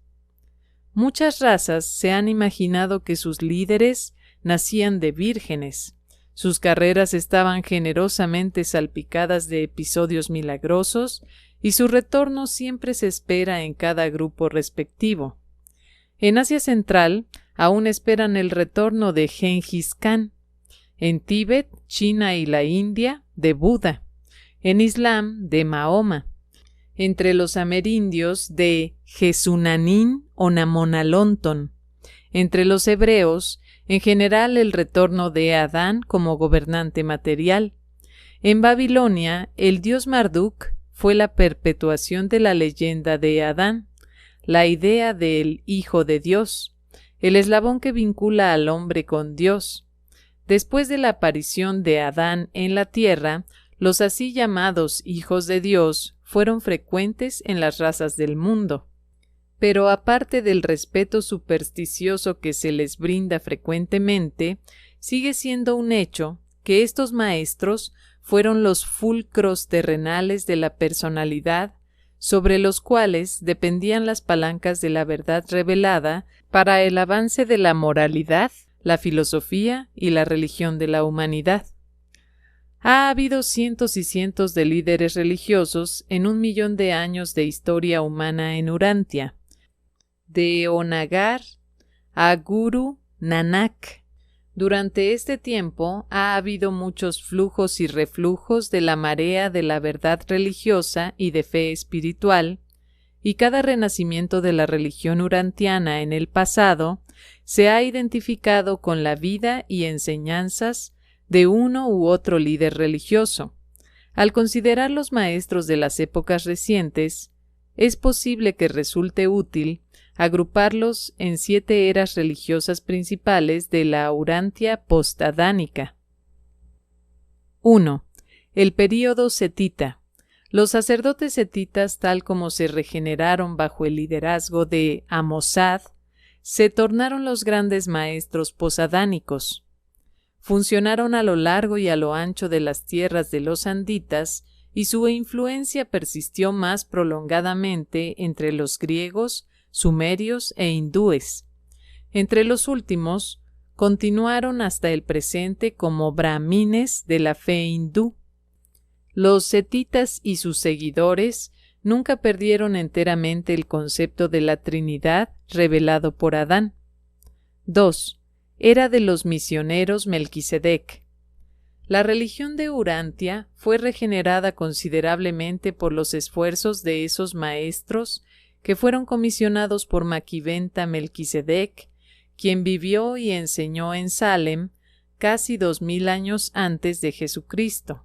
[SPEAKER 1] Muchas razas se han imaginado que sus líderes nacían de vírgenes. Sus carreras estaban generosamente salpicadas de episodios milagrosos y su retorno siempre se espera en cada grupo respectivo. En Asia Central aún esperan el retorno de Gengis Khan. En Tíbet, China y la India, de Buda. En Islam, de Mahoma. Entre los amerindios, de Jesunanín o Namonalonton. Entre los hebreos, en general el retorno de Adán como gobernante material. En Babilonia, el dios Marduk fue la perpetuación de la leyenda de Adán, la idea del Hijo de Dios, el eslabón que vincula al hombre con Dios. Después de la aparición de Adán en la tierra, los así llamados hijos de Dios fueron frecuentes en las razas del mundo. Pero aparte del respeto supersticioso que se les brinda frecuentemente, sigue siendo un hecho que estos maestros fueron los fulcros terrenales de la personalidad sobre los cuales dependían las palancas de la verdad revelada para el avance de la moralidad, la filosofía y la religión de la humanidad. Ha habido cientos y cientos de líderes religiosos en 1.000.000 de años de historia humana en Urantia, de Onagar a Guru Nanak. Durante este tiempo ha habido muchos flujos y reflujos de la marea de la verdad religiosa y de fe espiritual, y cada renacimiento de la religión urantiana en el pasado se ha identificado con la vida y enseñanzas de uno u otro líder religioso. Al considerar los maestros de las épocas recientes, es posible que resulte útil agruparlos en 7 eras religiosas principales de la Urantia postadánica. 1. El período setita. Los sacerdotes setitas, tal como se regeneraron bajo el liderazgo de Amosad, se tornaron los grandes maestros posadánicos. Funcionaron a lo largo y a lo ancho de las tierras de los anditas y su influencia persistió más prolongadamente entre los griegos, sumerios e hindúes. Entre los últimos, continuaron hasta el presente como brahmines de la fe hindú. Los setitas y sus seguidores nunca perdieron enteramente el concepto de la Trinidad revelado por Adán. 2. Era de los misioneros Melquisedec. La religión de Urantia fue regenerada considerablemente por los esfuerzos de esos maestros que fueron comisionados por Maquiventa Melquisedec, quien vivió y enseñó en Salem casi 2000 años antes de Jesucristo.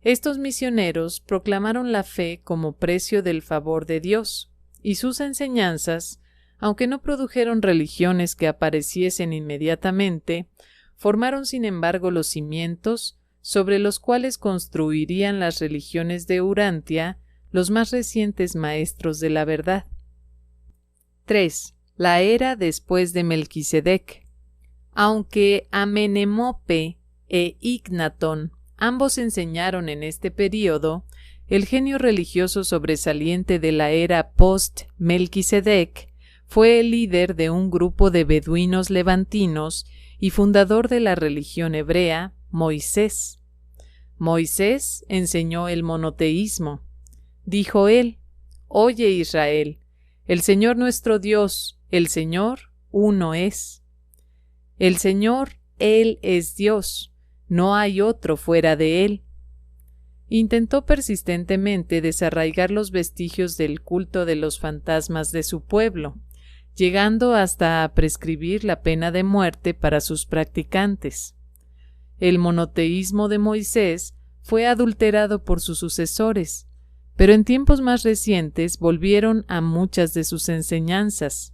[SPEAKER 1] Estos misioneros proclamaron la fe como precio del favor de Dios, y sus enseñanzas, aunque no produjeron religiones que apareciesen inmediatamente, formaron sin embargo los cimientos sobre los cuales construirían las religiones de Urantia los más recientes maestros de la verdad. 3. La era después de Melquisedec. Aunque Amenemope e Ignatón ambos enseñaron en este período, el genio religioso sobresaliente de la era post-Melquisedec fue el líder de un grupo de beduinos levantinos y fundador de la religión hebrea, Moisés. Moisés enseñó el monoteísmo. Dijo él: «Oye, Israel, el Señor nuestro Dios, el Señor, uno es. El Señor, Él es Dios, no hay otro fuera de Él». Intentó persistentemente desarraigar los vestigios del culto de los fantasmas de su pueblo, llegando hasta a prescribir la pena de muerte para sus practicantes. El monoteísmo de Moisés fue adulterado por sus sucesores, pero en tiempos más recientes volvieron a muchas de sus enseñanzas.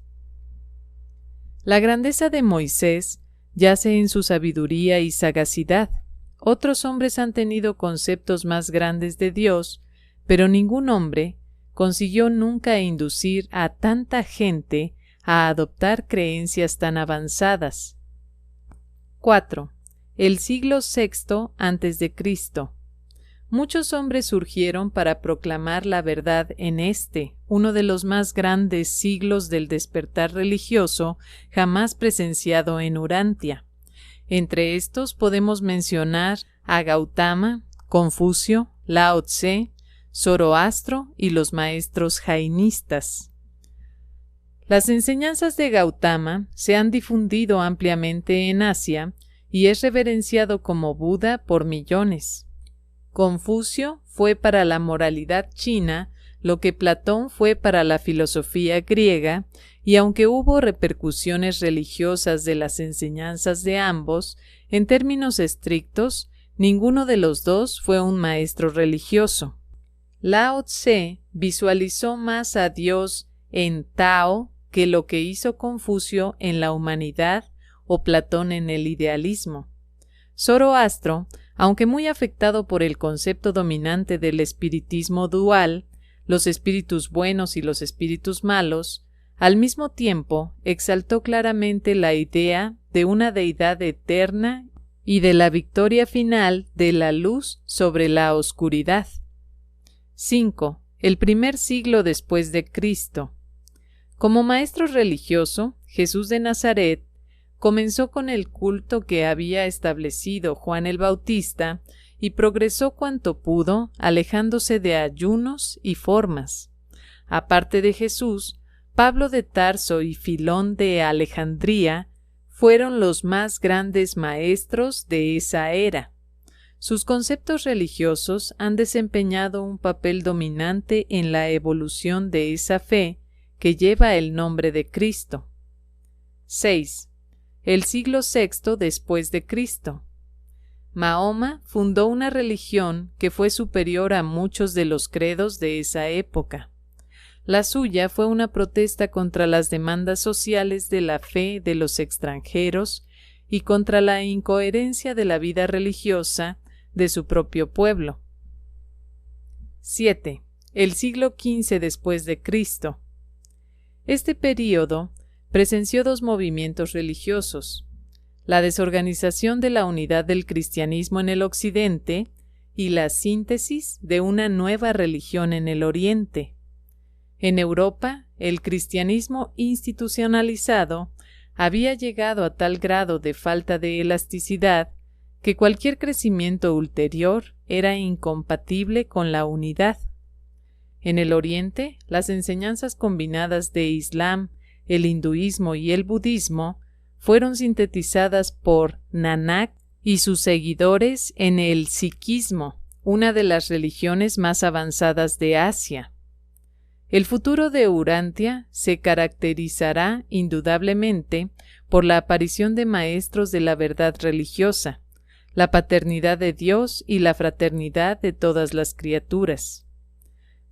[SPEAKER 1] La grandeza de Moisés yace en su sabiduría y sagacidad. Otros hombres han tenido conceptos más grandes de Dios, pero ningún hombre consiguió nunca inducir a tanta gente a adoptar creencias tan avanzadas. 4. El siglo VI a.C. Muchos hombres surgieron para proclamar la verdad en uno de los más grandes siglos del despertar religioso jamás presenciado en Urantia. Entre estos podemos mencionar a Gautama, Confucio, Lao Tse, Zoroastro y los maestros jainistas. Las enseñanzas de Gautama se han difundido ampliamente en Asia y es reverenciado como Buda por millones. Confucio fue para la moralidad china lo que Platón fue para la filosofía griega, y aunque hubo repercusiones religiosas de las enseñanzas de ambos, en términos estrictos, ninguno de los dos fue un maestro religioso. Lao Tse visualizó más a Dios en Tao que lo que hizo Confucio en la humanidad o Platón en el idealismo. Zoroastro, aunque muy afectado por el concepto dominante del espiritismo dual, los espíritus buenos y los espíritus malos, al mismo tiempo exaltó claramente la idea de una deidad eterna y de la victoria final de la luz sobre la oscuridad. 5. El primer siglo después de Cristo. Como maestro religioso, Jesús de Nazaret comenzó con el culto que había establecido Juan el Bautista y progresó cuanto pudo, alejándose de ayunos y formas. Aparte de Jesús, Pablo de Tarso y Filón de Alejandría fueron los más grandes maestros de esa era. Sus conceptos religiosos han desempeñado un papel dominante en la evolución de esa fe que lleva el nombre de Cristo. 6. El siglo VI después de Cristo. Mahoma fundó una religión que fue superior a muchos de los credos de esa época. La suya fue una protesta contra las demandas sociales de la fe de los extranjeros y contra la incoherencia de la vida religiosa de su propio pueblo. 7. El siglo XV después de Cristo. Este período presenció dos movimientos religiosos: la desorganización de la unidad del cristianismo en el Occidente y la síntesis de una nueva religión en el Oriente. En Europa, el cristianismo institucionalizado había llegado a tal grado de falta de elasticidad que cualquier crecimiento ulterior era incompatible con la unidad. En el Oriente, las enseñanzas combinadas de Islam, el hinduismo y el budismo fueron sintetizadas por Nanak y sus seguidores en el sikhismo, una de las religiones más avanzadas de Asia. El futuro de Urantia se caracterizará indudablemente por la aparición de maestros de la verdad religiosa, la paternidad de Dios y la fraternidad de todas las criaturas.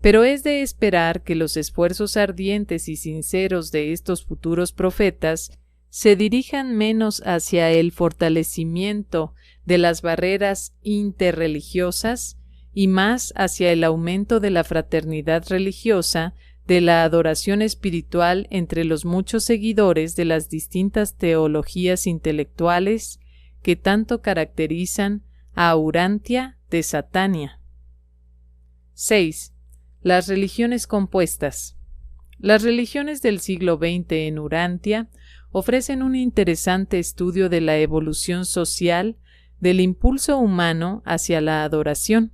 [SPEAKER 1] Pero es de esperar que los esfuerzos ardientes y sinceros de estos futuros profetas se dirijan menos hacia el fortalecimiento de las barreras interreligiosas y más hacia el aumento de la fraternidad religiosa, de la adoración espiritual entre los muchos seguidores de las distintas teologías intelectuales que tanto caracterizan a Urantia de Satania. 6. Las religiones compuestas. Las religiones del siglo XX en Urantia ofrecen un interesante estudio de la evolución social del impulso humano hacia la adoración.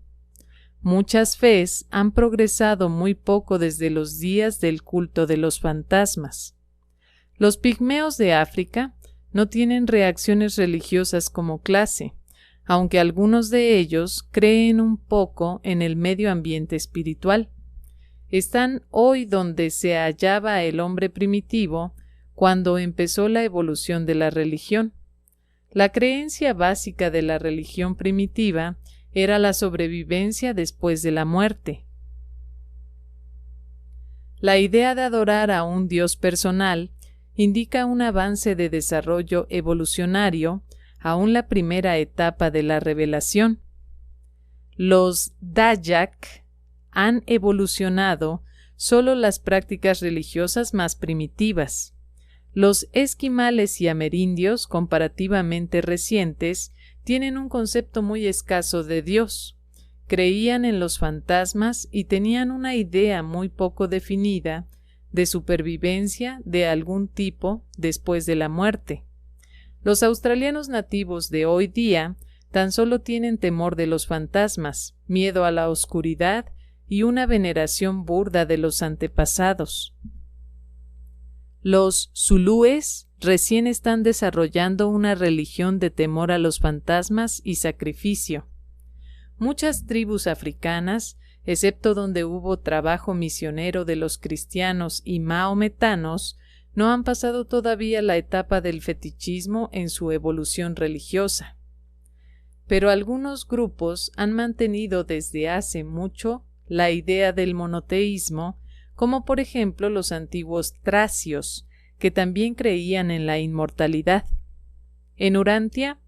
[SPEAKER 1] Muchas fes han progresado muy poco desde los días del culto de los fantasmas. Los pigmeos de África no tienen reacciones religiosas como clase, aunque algunos de ellos creen un poco en el medio ambiente espiritual. Están hoy donde se hallaba el hombre primitivo cuando empezó la evolución de la religión. La creencia básica de la religión primitiva era la sobrevivencia después de la muerte. La idea de adorar a un Dios personal indica un avance de desarrollo evolucionario aún la primera etapa de la revelación. Los Dayak han evolucionado solo las prácticas religiosas más primitivas. Los esquimales y amerindios, comparativamente recientes, tienen un concepto muy escaso de Dios. Creían en los fantasmas y tenían una idea muy poco definida de supervivencia de algún tipo después de la muerte. Los australianos nativos de hoy día tan solo tienen temor de los fantasmas, miedo a la oscuridad y una veneración burda de los antepasados. Los zulúes recién están desarrollando una religión de temor a los fantasmas y sacrificio. Muchas tribus africanas, excepto donde hubo trabajo misionero de los cristianos y maometanos, no han pasado todavía la etapa del fetichismo en su evolución religiosa. Pero algunos grupos han mantenido desde hace mucho la idea del monoteísmo, como por ejemplo los antiguos tracios, que también creían en la inmortalidad. En Urantia,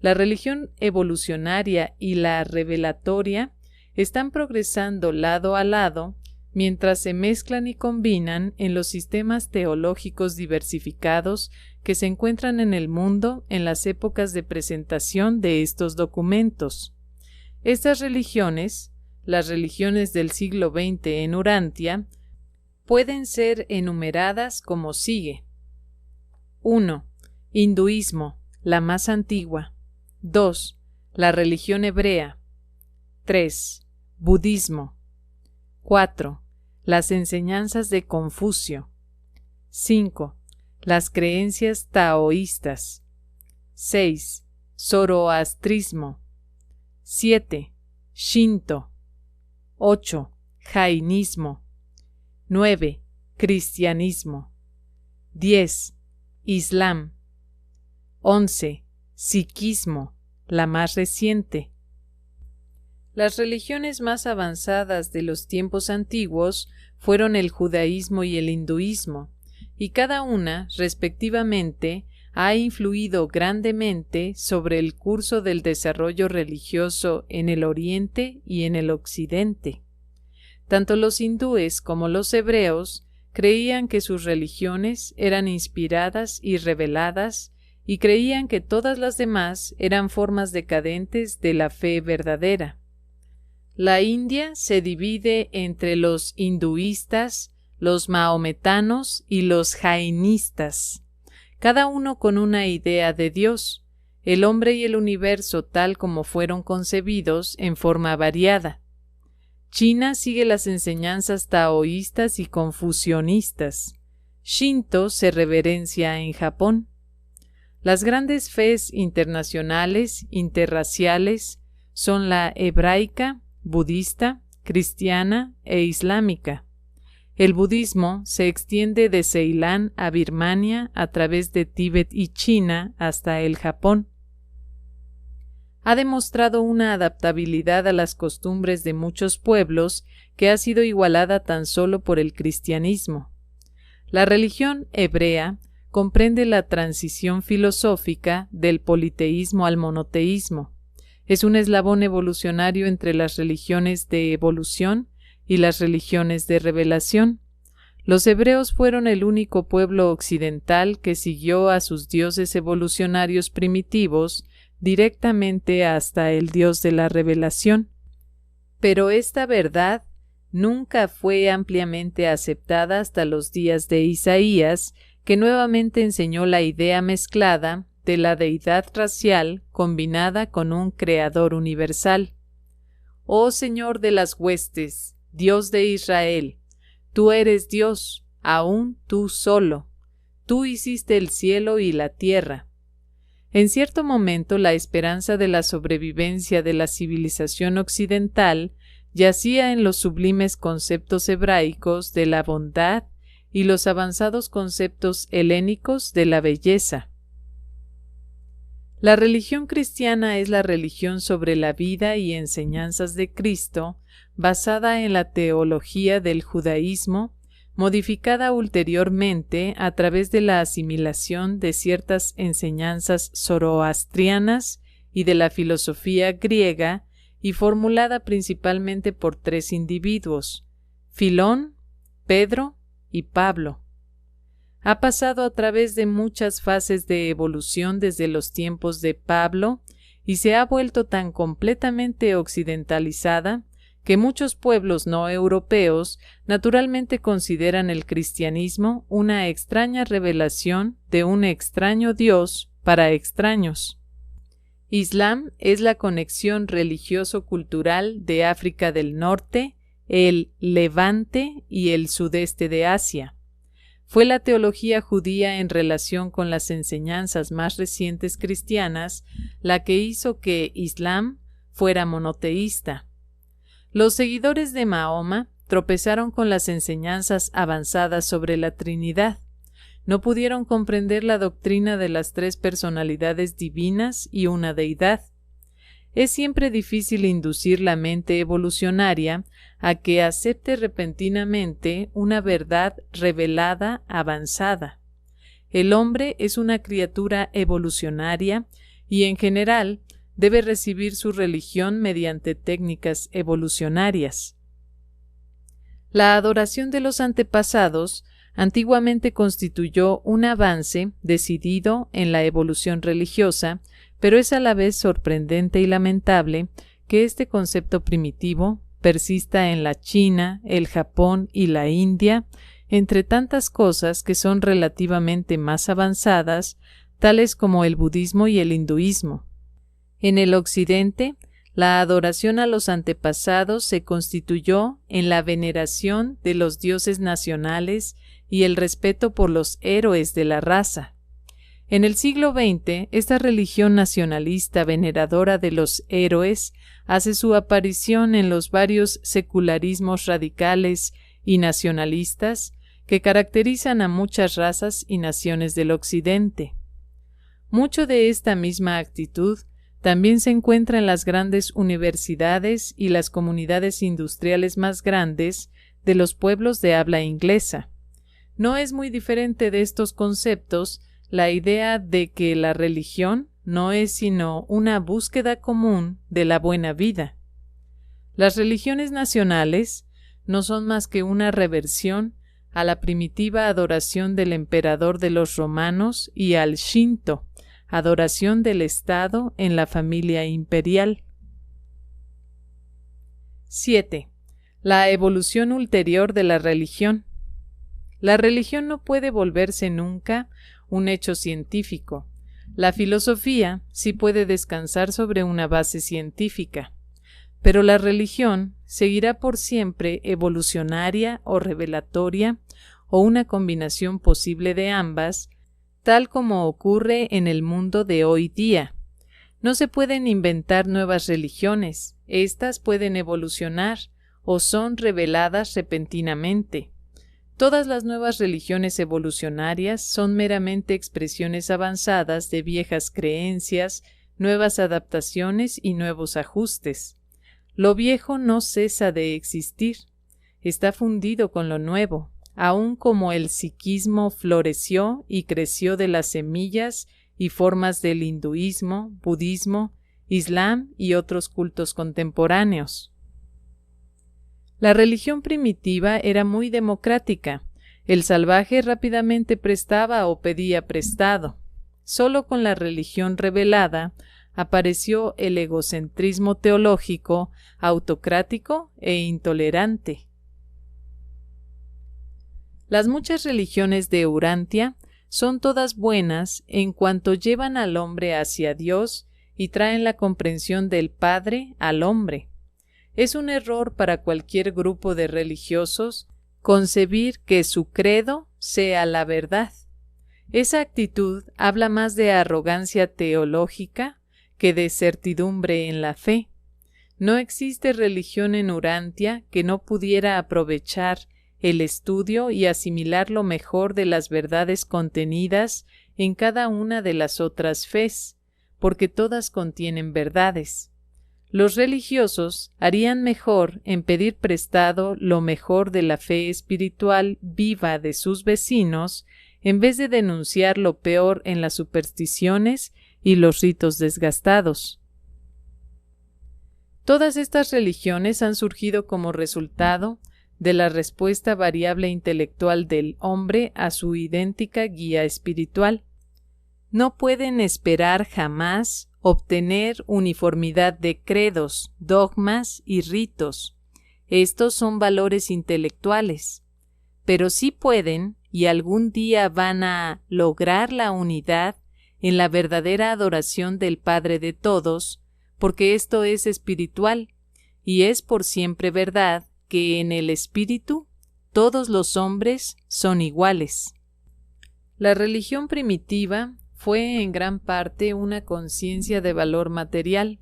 [SPEAKER 1] la religión evolucionaria y la revelatoria están progresando lado a lado mientras se mezclan y combinan en los sistemas teológicos diversificados que se encuentran en el mundo en las épocas de presentación de estos documentos. Estas religiones, las religiones del siglo XX en Urantia, pueden ser enumeradas como sigue. 1. Hinduismo, la más antigua. 2. La religión hebrea. 3. Budismo. 4. Las enseñanzas de Confucio. 5. Las creencias taoístas. 6. Zoroastrismo. 7. Shinto. 8. Jainismo. 9. Cristianismo. 10. Islam. 11. Sikhismo, la más reciente. Las religiones más avanzadas de los tiempos antiguos fueron el judaísmo y el hinduismo, y cada una, respectivamente, ha influido grandemente sobre el curso del desarrollo religioso en el Oriente y en el Occidente. Tanto los hindúes como los hebreos creían que sus religiones eran inspiradas y reveladas, y creían que todas las demás eran formas decadentes de la fe verdadera. La India se divide entre los hinduistas, los mahometanos y los jainistas, cada uno con una idea de Dios, el hombre y el universo tal como fueron concebidos en forma variada. China sigue las enseñanzas taoístas y confucionistas. Shinto se reverencia en Japón. Las grandes fes internacionales, interraciales, son la hebraica, budista, cristiana e islámica. El budismo se extiende de Ceilán a Birmania a través de Tíbet y China hasta el Japón. Ha demostrado una adaptabilidad a las costumbres de muchos pueblos que ha sido igualada tan solo por el cristianismo. La religión hebrea comprende la transición filosófica del politeísmo al monoteísmo. Es un eslabón evolucionario entre las religiones de evolución y las religiones de revelación. Los hebreos fueron el único pueblo occidental que siguió a sus dioses evolucionarios primitivos directamente hasta el Dios de la revelación. Pero esta verdad nunca fue ampliamente aceptada hasta los días de Isaías, que nuevamente enseñó la idea mezclada de la deidad racial combinada con un creador universal. Oh Señor de las huestes, Dios de Israel, tú eres Dios, aún tú solo. Tú hiciste el cielo y la tierra. En cierto momento la esperanza de la sobrevivencia de la civilización occidental yacía en los sublimes conceptos hebraicos de la bondad y los avanzados conceptos helénicos de la belleza. La religión cristiana es la religión sobre la vida y enseñanzas de Cristo, basada en la teología del judaísmo, modificada ulteriormente a través de la asimilación de ciertas enseñanzas zoroastrianas y de la filosofía griega, y formulada principalmente por tres individuos: Filón, Pedro y Pablo. Ha pasado a través de muchas fases de evolución desde los tiempos de Pablo y se ha vuelto tan completamente occidentalizada que muchos pueblos no europeos naturalmente consideran el cristianismo una extraña revelación de un extraño Dios para extraños. Islam es la conexión religioso-cultural de África del Norte, el Levante y el sudeste de Asia. Fue la teología judía en relación con las enseñanzas más recientes cristianas la que hizo que Islam fuera monoteísta. Los seguidores de Mahoma tropezaron con las enseñanzas avanzadas sobre la Trinidad. No pudieron comprender la doctrina de las tres personalidades divinas y una deidad. Es siempre difícil inducir la mente evolucionaria a que acepte repentinamente una verdad revelada avanzada. El hombre es una criatura evolucionaria y, en general, debe recibir su religión mediante técnicas evolucionarias. La adoración de los antepasados antiguamente constituyó un avance decidido en la evolución religiosa, pero es a la vez sorprendente y lamentable que este concepto primitivo persista en la China, el Japón y la India, entre tantas cosas que son relativamente más avanzadas, tales como el budismo y el hinduismo. En el Occidente, la adoración a los antepasados se constituyó en la veneración de los dioses nacionales y el respeto por los héroes de la raza. En el siglo XX, esta religión nacionalista veneradora de los héroes hace su aparición en los varios secularismos radicales y nacionalistas que caracterizan a muchas razas y naciones del Occidente. Mucho de esta misma actitud También se encuentra en las grandes universidades y las comunidades industriales más grandes de los pueblos de habla inglesa. No es muy diferente de estos conceptos la idea de que la religión no es sino una búsqueda común de la buena vida. Las religiones nacionales no son más que una reversión a la primitiva adoración del emperador de los romanos y al Shinto, adoración del Estado en la familia imperial. 7. La evolución ulterior de la religión. La religión no puede volverse nunca un hecho científico. La filosofía sí puede descansar sobre una base científica, pero la religión seguirá por siempre evolucionaria o revelatoria o una combinación posible de ambas, tal como ocurre en el mundo de hoy día. No se pueden inventar nuevas religiones, éstas pueden evolucionar o son reveladas repentinamente. Todas las nuevas religiones evolucionarias son meramente expresiones avanzadas de viejas creencias, nuevas adaptaciones y nuevos ajustes. Lo viejo no cesa de existir, está fundido con lo nuevo, aun como el sikhismo floreció y creció de las semillas y formas del hinduismo, budismo, islam y otros cultos contemporáneos. La religión primitiva era muy democrática. El salvaje rápidamente prestaba o pedía prestado. Solo con la religión revelada apareció el egocentrismo teológico, autocrático e intolerante. Las muchas religiones de Urantia son todas buenas en cuanto llevan al hombre hacia Dios y traen la comprensión del Padre al hombre. Es un error para cualquier grupo de religiosos concebir que su credo sea la verdad. Esa actitud habla más de arrogancia teológica que de certidumbre en la fe. No existe religión en Urantia que no pudiera aprovechar el estudio y asimilar lo mejor de las verdades contenidas en cada una de las otras fes, porque todas contienen verdades. Los religiosos harían mejor en pedir prestado lo mejor de la fe espiritual viva de sus vecinos, en vez de denunciar lo peor en las supersticiones y los ritos desgastados. Todas estas religiones han surgido como resultado de la respuesta variable intelectual del hombre a su idéntica guía espiritual. No pueden esperar jamás obtener uniformidad de credos, dogmas y ritos. Estos son valores intelectuales, pero sí pueden y algún día van a lograr la unidad en la verdadera adoración del Padre de todos, porque esto es espiritual y es por siempre verdad que en el espíritu todos los hombres son iguales. La religión primitiva fue en gran parte una conciencia de valor material,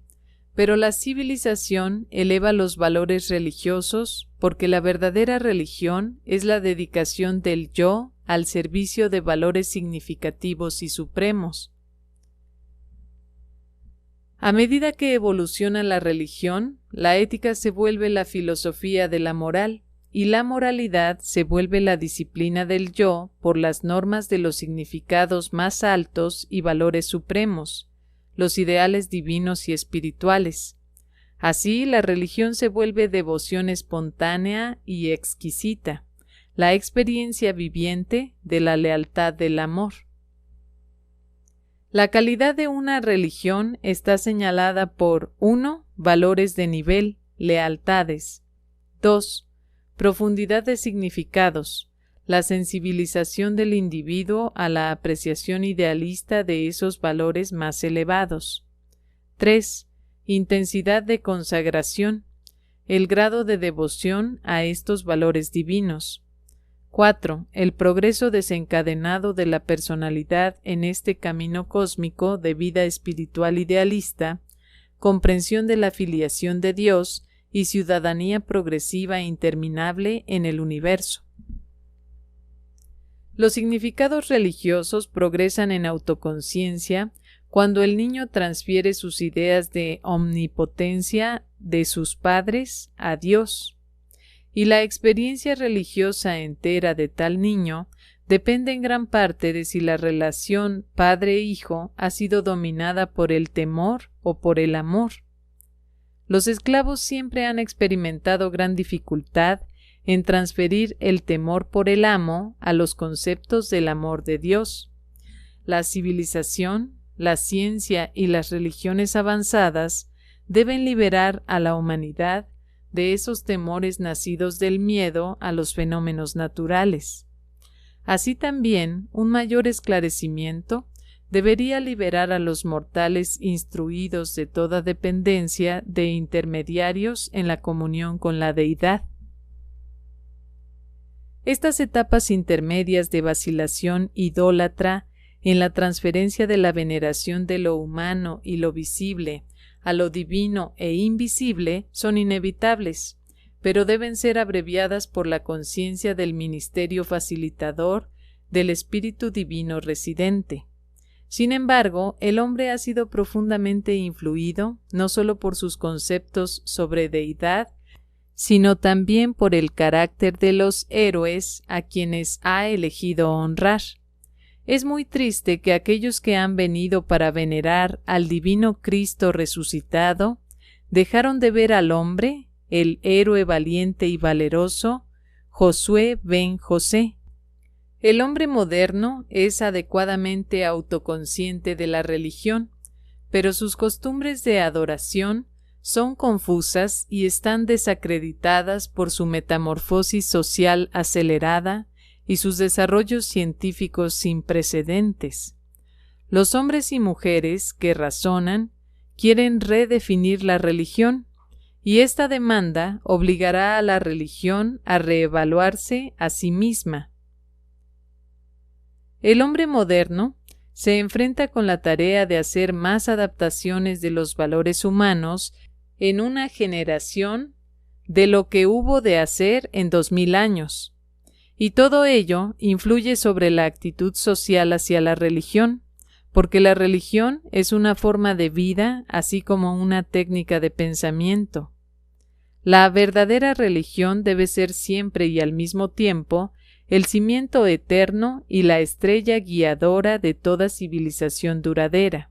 [SPEAKER 1] pero la civilización eleva los valores religiosos porque la verdadera religión es la dedicación del yo al servicio de valores significativos y supremos. A medida que evoluciona la religión, la ética se vuelve la filosofía de la moral, y la moralidad se vuelve la disciplina del yo por las normas de los significados más altos y valores supremos, los ideales divinos y espirituales. Así, la religión se vuelve devoción espontánea y exquisita, la experiencia viviente de la lealtad del amor. La calidad de una religión está señalada por 1. Valores de nivel, lealtades. 2. Profundidad de significados, la sensibilización del individuo a la apreciación idealista de esos valores más elevados. 3. Intensidad de consagración, el grado de devoción a estos valores divinos. 4. El progreso desencadenado de la personalidad en este camino cósmico de vida espiritual idealista, comprensión de la filiación de Dios y ciudadanía progresiva e interminable en el universo. Los significados religiosos progresan en autoconciencia cuando el niño transfiere sus ideas de omnipotencia de sus padres a Dios. Y la experiencia religiosa entera de tal niño depende en gran parte de si la relación padre-hijo ha sido dominada por el temor o por el amor. Los esclavos siempre han experimentado gran dificultad en transferir el temor por el amo a los conceptos del amor de Dios. La civilización, la ciencia y las religiones avanzadas deben liberar a la humanidad de esos temores nacidos del miedo a los fenómenos naturales. Así también, un mayor esclarecimiento debería liberar a los mortales instruidos de toda dependencia de intermediarios en la comunión con la deidad. Estas etapas intermedias de vacilación idólatra en la transferencia de la veneración de lo humano y lo visible a lo divino e invisible son inevitables, pero deben ser abreviadas por la conciencia del ministerio facilitador del Espíritu Divino residente. Sin embargo, el hombre ha sido profundamente influido no solo por sus conceptos sobre deidad, sino también por el carácter de los héroes a quienes ha elegido honrar. Es muy triste que aquellos que han venido para venerar al divino Cristo resucitado dejaron de ver al hombre, el héroe valiente y valeroso, Josué ben José. El hombre moderno es adecuadamente autoconsciente de la religión, pero sus costumbres de adoración son confusas y están desacreditadas por su metamorfosis social acelerada y sus desarrollos científicos sin precedentes. Los hombres y mujeres que razonan quieren redefinir la religión, y esta demanda obligará a la religión a reevaluarse a sí misma. El hombre moderno se enfrenta con la tarea de hacer más adaptaciones de los valores humanos en una generación de lo que hubo de hacer en 2000 años. Y todo ello influye sobre la actitud social hacia la religión, porque la religión es una forma de vida así como una técnica de pensamiento. La verdadera religión debe ser siempre y al mismo tiempo el cimiento eterno y la estrella guiadora de toda civilización duradera.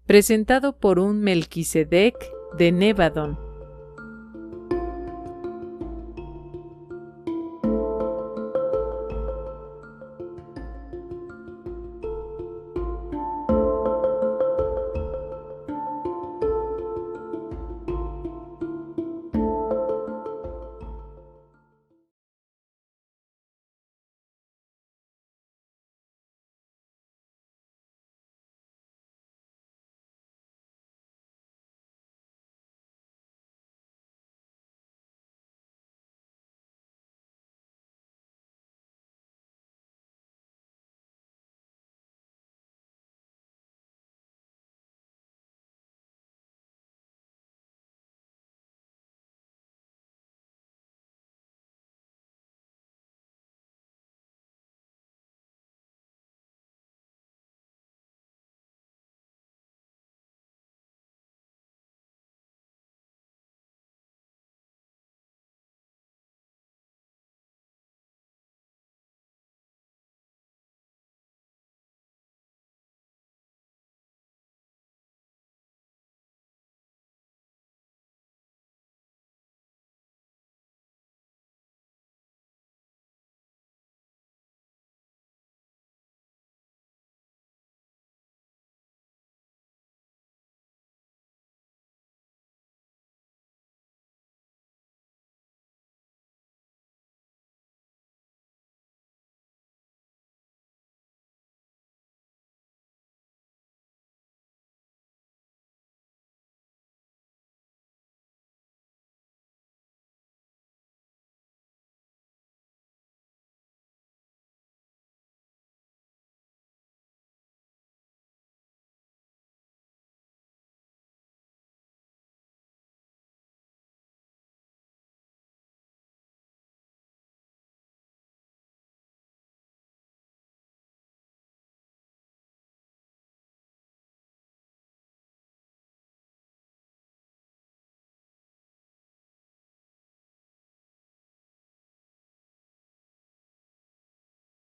[SPEAKER 1] Presentado por un Melquisedec de Nevadón.